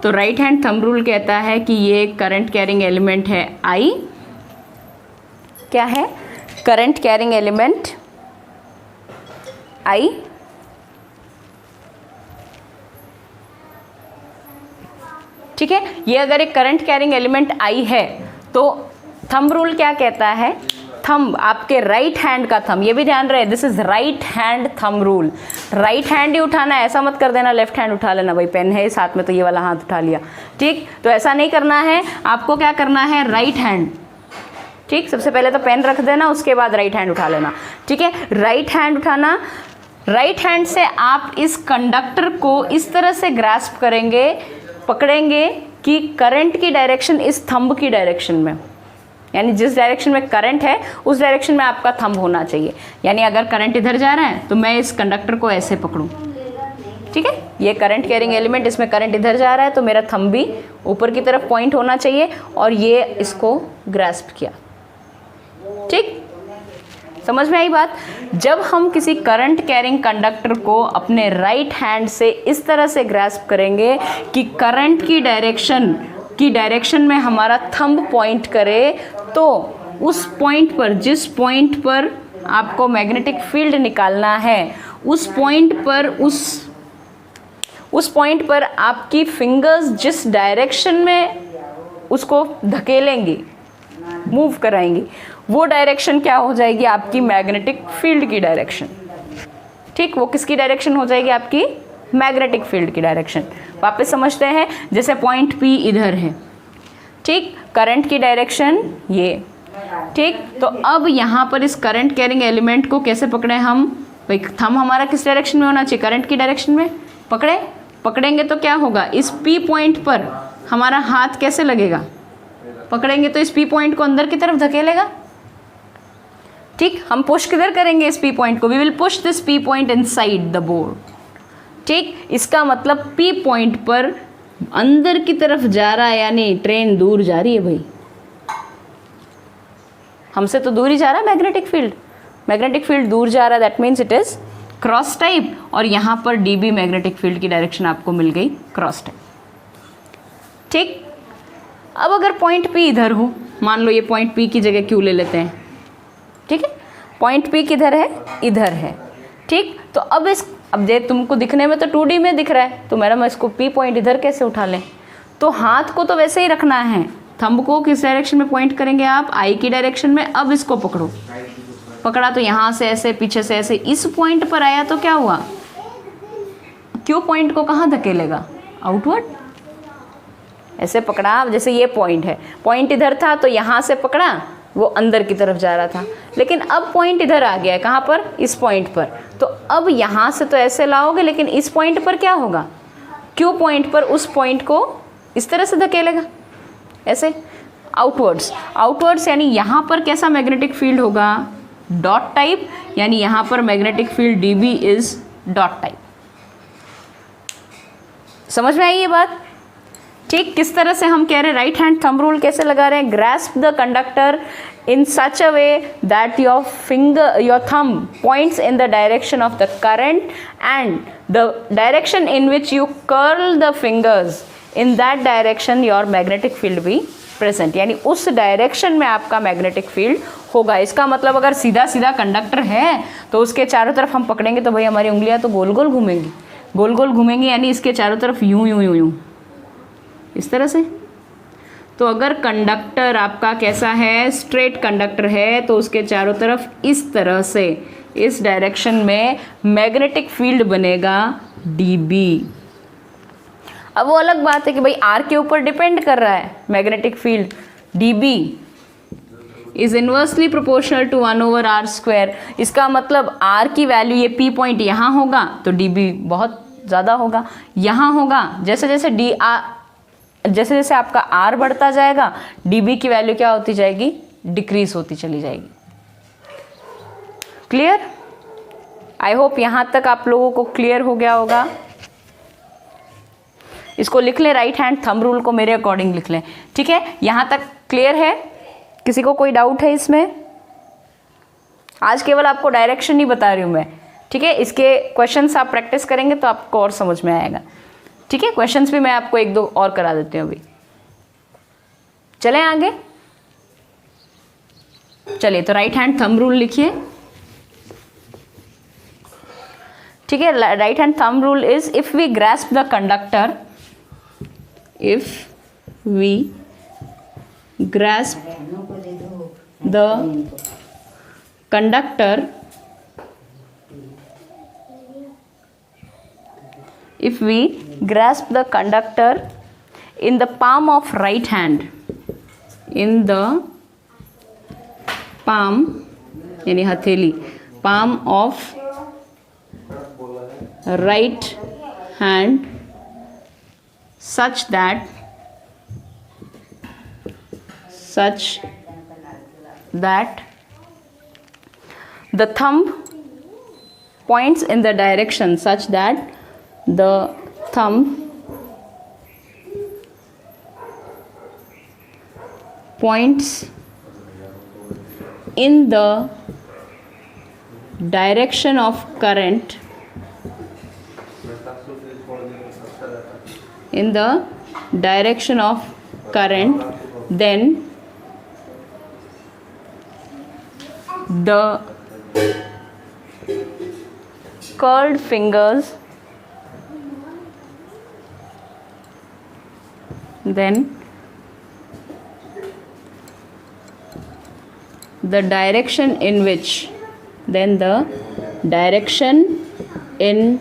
[SPEAKER 1] तो राइट हैंड थंब रूल कहता है कि ये करंट कैरिंग एलिमेंट है आई। क्या है? Current carrying element I. ठीक है, ये अगर एक करंट कैरिंग एलिमेंट आई है तो थंब रूल क्या कहता है? थंब, आपके राइट हैंड का थंब, ये भी ध्यान रहे, this is right hand thumb rule. Right hand ही उठाना है, ऐसा मत कर देना लेफ्ट हैंड उठा लेना, भाई पेन है इस हाथ में तो ये वाला हाथ उठा लिया। ठीक, तो ऐसा नहीं करना है, आपको क्या करना है? Right hand. ठीक, सबसे पहले तो पेन रख देना, उसके बाद राइट हैंड उठा लेना। ठीक है, राइट हैंड उठाना। राइट हैंड से आप इस कंडक्टर को इस तरह से ग्रास्प करेंगे, पकड़ेंगे कि करंट की डायरेक्शन इस थंब की डायरेक्शन में, यानी जिस डायरेक्शन में करंट है उस डायरेक्शन में आपका थंब होना चाहिए। यानी अगर करंट इधर जा रहा है तो मैं इस कंडक्टर को ऐसे पकड़ूं। ठीक है, ये करंट कैरिंग एलिमेंट, इसमें करंट इधर जा रहा है तो मेरा थंब भी ऊपर की तरफ पॉइंट होना चाहिए, और ये इसको ग्रास्प किया। ठीक, समझ में आई बात? जब हम किसी करंट कैरिंग कंडक्टर को अपने राइट हैंड से इस तरह से ग्रास्प करेंगे कि करंट की डायरेक्शन में हमारा थंब पॉइंट करे, तो उस पॉइंट पर, जिस पॉइंट पर आपको मैग्नेटिक फील्ड निकालना है, उस पॉइंट पर आपकी फिंगर्स जिस डायरेक्शन में उसको धकेलेंगी, मूव कराएंगी, वो डायरेक्शन क्या हो जाएगी? आपकी मैग्नेटिक फील्ड की डायरेक्शन। ठीक, वो किसकी डायरेक्शन हो जाएगी? आपकी मैग्नेटिक फील्ड की डायरेक्शन। वापस समझते हैं, जैसे पॉइंट P इधर है, ठीक, करंट की डायरेक्शन ये। ठीक, तो अब यहाँ पर इस करंट कैरिंग एलिमेंट को कैसे पकड़े हम? भाई थंब हमारा किस डायरेक्शन में होना चाहिए? करंट की डायरेक्शन में पकड़ेंगे तो क्या होगा? इस P पॉइंट पर हमारा हाथ कैसे लगेगा? पकड़ेंगे तो इस P पॉइंट को अंदर की तरफ धकेलेगा। ठीक, हम पुश किधर करेंगे इस P पॉइंट को? We will push this P point inside the board. ठीक, इसका मतलब P पॉइंट पर अंदर की तरफ जा रहा है, यानी ट्रेन दूर जा रही है। भाई हमसे तो दूर ही जा रहा है मैग्नेटिक फील्ड दूर जा रहा है, that means it is cross type, और यहाँ पर dB मैग्नेटिक फील्ड की डायरेक्शन आपको मिल गई क्रॉस टाइप। ठीक, अब अगर पॉइंट P इधर हो, मान लो ये पॉइंट P की जगह Q ले लेते हैं। ठीक है, पॉइंट P किधर है? इधर है। ठीक, तो अब ये तुमको दिखने में तो 2D में दिख रहा है, तो मैडम इसको P पॉइंट इधर कैसे उठा लें? तो हाथ को तो वैसे ही रखना है, थंब को किस डायरेक्शन में पॉइंट करेंगे आप? आई की डायरेक्शन में। अब इसको पकड़ा तो यहाँ से ऐसे, पीछे से ऐसे, इस पॉइंट पर आया तो क्या हुआ? Q पॉइंट को कहाँ धकेलेगा? आउटवर्ड। ऐसे पकड़ा, जैसे ये पॉइंट है, पॉइंट इधर था तो यहाँ से पकड़ा, वो अंदर की तरफ जा रहा था, लेकिन अब पॉइंट इधर आ गया है। कहाँ पर? इस पॉइंट पर। तो अब यहाँ से तो ऐसे लाओगे, लेकिन इस पॉइंट पर क्या होगा? Q पॉइंट पर उस पॉइंट को इस तरह से धकेलेगा, ऐसे आउटवर्ड्स। यानी यहाँ पर कैसा मैग्नेटिक फील्ड होगा? डॉट टाइप, यानी यहाँ पर magnetic field dB is dot type. समझ में आई ये बात? ठीक, किस तरह से हम कह रहे हैं राइट हैंड थंब रूल कैसे लगा रहे हैं? Grasp the conductor in such a way that your thumb points in the direction of the current, and the direction in which you curl the fingers, in that direction your magnetic field be present, यानी उस डायरेक्शन में आपका मैग्नेटिक फील्ड होगा। इसका मतलब अगर सीधा सीधा कंडक्टर है तो उसके चारों तरफ हम पकड़ेंगे तो भाई हमारी उंगलियां तो गोल गोल घूमेंगी, यानी इसके चारों तरफ यूं इस तरह से। तो अगर कंडक्टर आपका कैसा है, स्ट्रेट कंडक्टर है, तो उसके चारों तरफ इस तरह से, इस डायरेक्शन में मैग्नेटिक फील्ड बनेगा dB। अब वो अलग बात है कि भाई आर के ऊपर डिपेंड कर रहा है magnetic field, dB is inversely proportional to 1/r²। इसका मतलब r की वैल्यू, ये P पॉइंट यहाँ होगा तो dB बहुत ज़्यादा होगा, यहाँ होगा। जैसे जैसे आपका r बढ़ता जाएगा, dB की वैल्यू क्या होती जाएगी, डिक्रीज होती चली जाएगी। क्लियर? आई होप यहाँ तक आप लोगों को क्लियर हो गया होगा। इसको लिख लें, राइट हैंड थंब रूल को मेरे अकॉर्डिंग लिख लें। ठीक है, यहाँ तक क्लियर है? किसी को कोई डाउट है इसमें? आज केवल आपको डायरेक्शन नहीं बता रही हूँ मैं, ठीक है। इसके क्वेश्चंस आप प्रैक्टिस करेंगे तो आपको और समझ में आएगा। ठीक है, क्वेश्चंस भी मैं आपको 1-2 और करा देती हूँ अभी। चलें आगे। चलिए, तो राइट हैंड थंब रूल लिखिए। ठीक है, right hand thumb rule is if we grasp the conductor, if we grasp the conductor, if we grasp the conductor in the palm of right hand, in the palm यानी हथेली, palm of right hand, such that the thumb points in the direction, such that the thumb points in the direction of current, in the direction of current, then the curled fingers, then the direction in which, then the direction in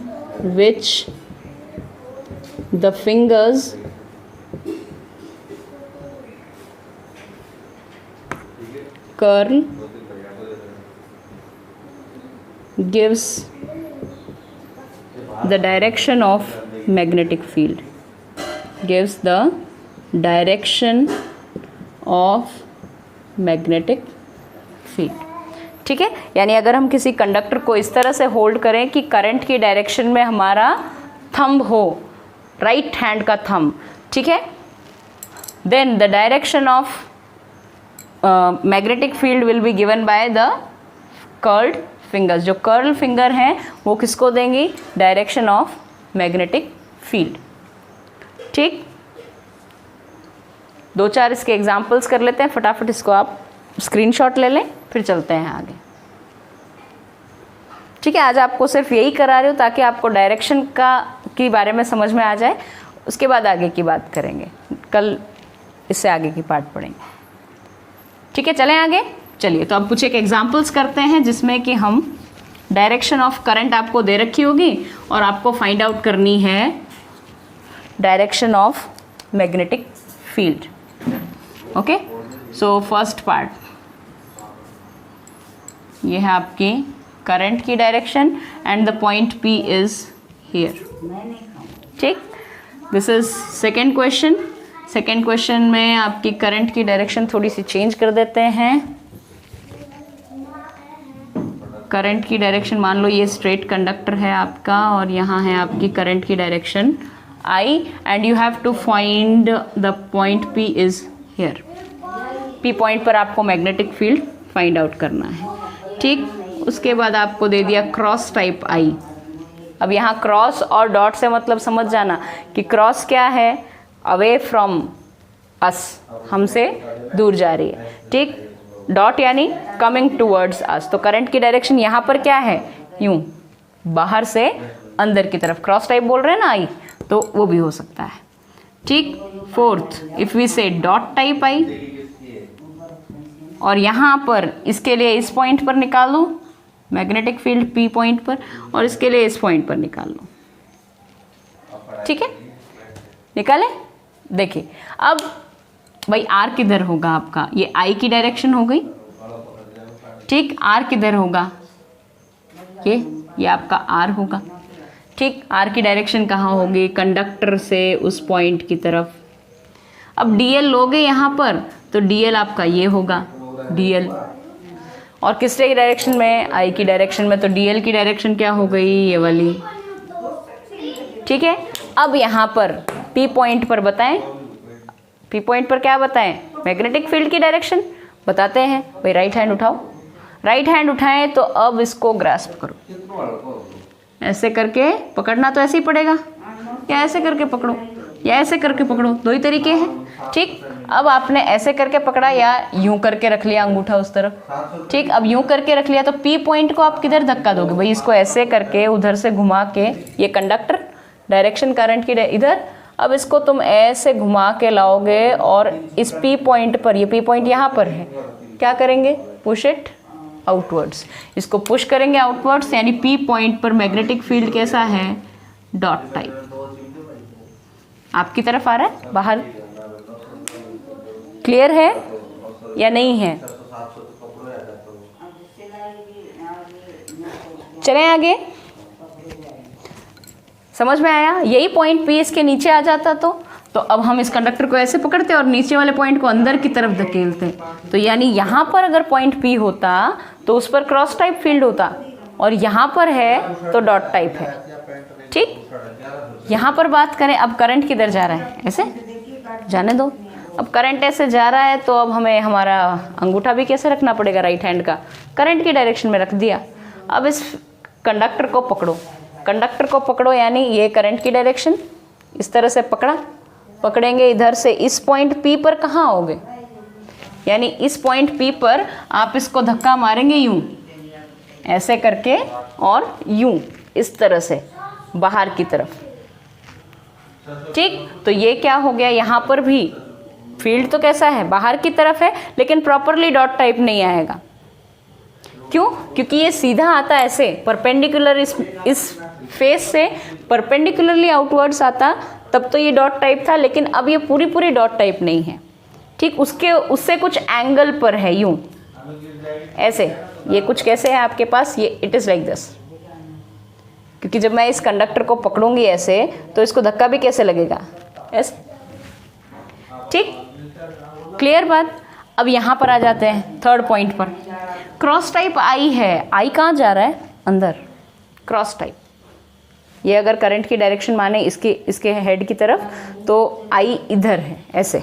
[SPEAKER 1] which the fingers curl gives the direction of magnetic field, gives the direction of magnetic field। ठीक है, यानी अगर हम किसी कंडक्टर को इस तरह से होल्ड करें कि करंट की डायरेक्शन में हमारा थंब हो, राइट हैंड का थंब, ठीक है, then the direction of magnetic field will be given by the curled fingers. जो कर्ल फिंगर हैं वो किसको देंगी, डायरेक्शन ऑफ मैग्नेटिक फील्ड। ठीक, 2-4 इसके एग्जाम्पल्स कर लेते हैं फटाफट, इसको आप स्क्रीनशॉट ले लें, फिर चलते हैं आगे। ठीक है, आज आपको सिर्फ यही करा रही हूँ ताकि आपको डायरेक्शन की बारे में समझ में आ जाए, उसके बाद आगे की बात करेंगे, कल इससे आगे की पार्ट पढ़ेंगे। ठीक है, चलें आगे। चलिए, तो अब कुछ एक एग्जांपल्स करते हैं जिसमें कि हम डायरेक्शन ऑफ करंट आपको दे रखी होगी और आपको फाइंड आउट करनी है direction of magnetic field. Okay, so first part ये है आपकी करंट की direction and the point P is here. ठीक, this is second question. Second question में आपकी करंट की डायरेक्शन थोड़ी सी चेंज कर देते हैं। करंट की डायरेक्शन मान लो ये स्ट्रेट कंडक्टर है आपका और यहाँ है आपकी करंट की direction I and you have to find the point P is here. P point पर आपको मैग्नेटिक फील्ड फाइंड आउट करना है। ठीक, उसके बाद आपको दे दिया क्रॉस टाइप I। अब यहाँ क्रॉस और डॉट से मतलब समझ जाना कि क्रॉस क्या है, अवे फ्रॉम अस, हमसे दूर जा रही है। ठीक, डॉट यानी कमिंग टूवर्ड्स अस, तो करंट की डायरेक्शन यहाँ पर क्या है, यूं बाहर से अंदर की तरफ। क्रॉस टाइप बोल रहे हैं ना I, तो वो भी हो सकता है। ठीक। फोर्थ, इफ वी से डॉट टाइप आई, और यहाँ पर इसके लिए इस पॉइंट पर निकाल लो मैग्नेटिक फील्ड P पॉइंट पर, और इसके लिए इस पॉइंट पर निकाल लो। ठीक है, निकाले। देखिए अब भाई R किधर होगा आपका, ये I की डायरेक्शन हो गई। ठीक, R किधर होगा, ये आपका R होगा। ठीक, R की डायरेक्शन कहाँ होगी, कंडक्टर से उस पॉइंट की तरफ। अब DL लोगे यहाँ पर तो DL आपका ये होगा DL, और किसके की डायरेक्शन में, I की डायरेक्शन में, तो DL की डायरेक्शन क्या हो गई, ये वाली। ठीक है, अब यहाँ पर P पॉइंट पर बताएं, P पॉइंट पर क्या बताएं, मैग्नेटिक फील्ड की डायरेक्शन बताते हैं। भाई राइट हैंड उठाओ, राइट हैंड उठाएं तो अब इसको ग्रास्प करो, ऐसे करके पकड़ना तो ऐसे ही पड़ेगा, या ऐसे करके पकड़ो या ऐसे करके पकड़ो, दो ही तरीके हैं। ठीक, अब आपने ऐसे करके पकड़ा या यूं करके रख लिया अंगूठा उस तरफ। ठीक, अब यूं करके रख लिया तो P पॉइंट को आप किधर धक्का दोगे, भाई इसको ऐसे करके उधर से घुमा के, ये कंडक्टर डायरेक्शन करंट की इधर, अब इसको तुम ऐसे घुमा के लाओगे और इस P पॉइंट पर, ये P पॉइंट यहाँ पर है, क्या करेंगे, पुश इट आउटवर्ड्स, इसको पुश करेंगे आउटवर्ड्स, यानी P पॉइंट पर मैग्नेटिक फील्ड कैसा है, डॉट टाइप, आपकी तरफ आ रहा है बाहर। क्लियर है या नहीं है, चलें आगे। समझ में आया, यही पॉइंट P इसके नीचे आ जाता तो अब हम इस कंडक्टर को ऐसे पकड़ते और नीचे वाले पॉइंट को अंदर की तरफ धकेलते, तो यानी यहाँ पर अगर पॉइंट P होता तो उस पर क्रॉस टाइप फील्ड होता, और यहाँ पर है तो डॉट टाइप है। ठीक, यहाँ पर बात करें, अब करंट किधर जा रहा है, ऐसे जाने दो। अब करंट ऐसे जा रहा है तो अब हमें हमारा अंगूठा भी कैसे रखना पड़ेगा, राइट हैंड का करंट की डायरेक्शन में रख दिया। अब इस कंडक्टर को पकड़ो, कंडक्टर को पकड़ो, यानी ये करंट की डायरेक्शन, इस तरह से पकड़ेंगे इधर से, इस पॉइंट P पर कहाँ आओगे, यानी इस पॉइंट P पर आप इसको धक्का मारेंगे यूं ऐसे करके, और यूं इस तरह से बाहर की तरफ। ठीक, तो ये क्या हो गया, यहाँ पर भी फील्ड तो कैसा है, बाहर की तरफ है, लेकिन प्रॉपरली डॉट टाइप नहीं आएगा। क्यों, क्योंकि ये सीधा आता है ऐसे परपेंडिकुलर, इस फेस से परपेंडिकुलरली आउटवर्ड्स आता, तब तो ये डॉट टाइप था, लेकिन अब ये पूरी डॉट टाइप नहीं है। ठीक, उससे कुछ एंगल पर है, यूं ऐसे, ये कुछ कैसे है आपके पास, ये इट इज़ लाइक दिस, क्योंकि जब मैं इस कंडक्टर को पकड़ूंगी ऐसे तो इसको धक्का भी कैसे लगेगा, ऐसे। ठीक, क्लियर बात। अब यहाँ पर आ जाते हैं थर्ड पॉइंट पर, क्रॉस टाइप आई है, आई कहाँ जा रहा है, अंदर, क्रॉस टाइप। ये अगर करंट की डायरेक्शन माने इसके हेड की तरफ, तो आई इधर है ऐसे।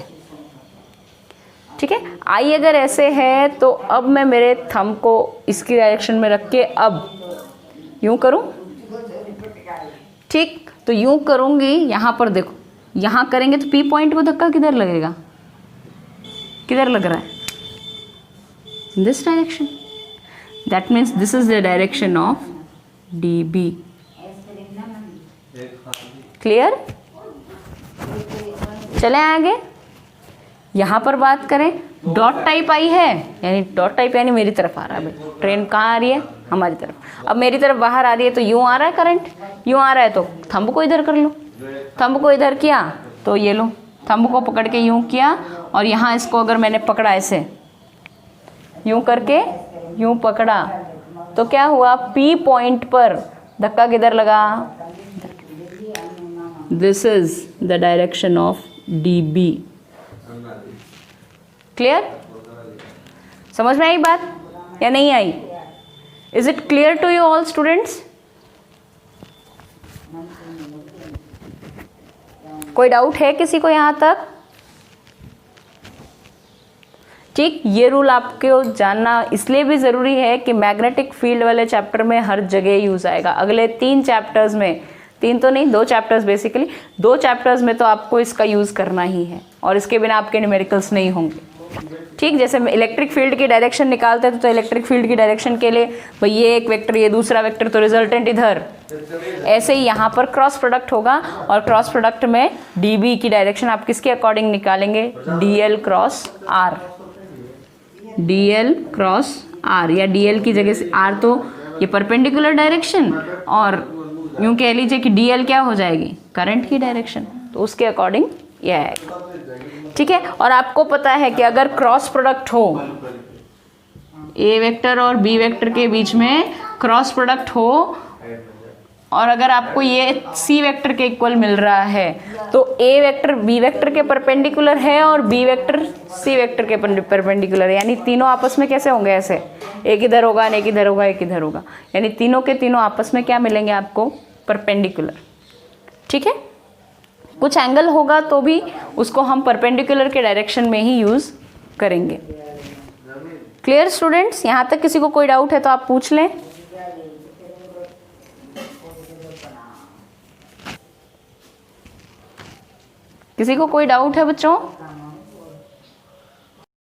[SPEAKER 1] ठीक है, आई अगर ऐसे है तो अब मैं मेरे थंब को इसकी डायरेक्शन में रख के अब यूं करूं। ठीक, तो यूं करूंगी, यहाँ पर देखो, यहाँ करेंगे तो P पॉइंट को धक्का किधर लगेगा, किधर लग रहा है, this direction, that means this is the direction of DB। Clear, चले आगे। यहाँ पर बात करें, डॉट टाइप आई है, यानी डॉट टाइप यानी मेरी तरफ आ रहा है, भाई ट्रेन कहाँ आ रही है, हमारी तरफ। अब मेरी तरफ बाहर आ रही है तो यूँ आ रहा है करंट, यूँ आ रहा है तो थंब को इधर कर लो, थंब को इधर किया तो ये लो, थंब को पकड़ के यूँ किया, और यहाँ इसको अगर मैंने पकड़ा ऐसे, यूँ करके यूँ पकड़ा, तो क्या हुआ, P पॉइंट पर धक्का किधर लगा, this is the direction of DB। Clear, समझ में आई बात या नहीं आई, is it clear to you all students? कोई डाउट है किसी को यहाँ तक? ठीक, ये रूल आपको जानना इसलिए भी ज़रूरी है कि मैग्नेटिक फील्ड वाले चैप्टर में हर जगह यूज़ आएगा। अगले 3 चैप्टर्स में, 3 तो नहीं, 2 चैप्टर्स बेसिकली, 2 चैप्टर्स में तो आपको इसका यूज़ करना ही है, और इसके बिना आपके न्यूमेरिकल्स नहीं होंगे। ठीक, जैसे इलेक्ट्रिक फील्ड की डायरेक्शन निकालते थे तो इलेक्ट्रिक फील्ड की डायरेक्शन के लिए भाई ये एक वेक्टर ये दूसरा वेक्टर तो रिजल्टेंट इधर, ऐसे ही यहाँ पर क्रॉस प्रोडक्ट होगा और क्रॉस प्रोडक्ट में dB की डायरेक्शन आप किसके अकॉर्डिंग निकालेंगे, dl cross r, dl cross r, या dl की जगह से r तो ये परपेंडिकुलर डायरेक्शन और यूँ कह लीजिए कि dl क्या हो जाएगी, करंट की डायरेक्शन, तो उसके अकॉर्डिंग यह आएगा। ठीक है, और आपको पता है कि अगर क्रॉस प्रोडक्ट हो ए वेक्टर और बी वेक्टर के बीच में क्रॉस प्रोडक्ट हो और अगर आपको ये सी वेक्टर के इक्वल मिल रहा है तो ए वेक्टर बी वेक्टर के परपेंडिकुलर है और बी वेक्टर सी वेक्टर के परपेंडिकुलर है, यानी तीनों आपस में कैसे होंगे, ऐसे एक इधर होगा एक इधर होगा एक इधर होगा, यानी तीनों के तीनों आपस में क्या मिलेंगे आपको, परपेंडिकुलर। ठीक है, कुछ एंगल होगा तो भी उसको हम परपेंडिकुलर के डायरेक्शन में ही यूज़ करेंगे। क्लियर स्टूडेंट्स, यहाँ तक किसी को कोई डाउट है तो आप पूछ लें। किसी को कोई डाउट है बच्चों?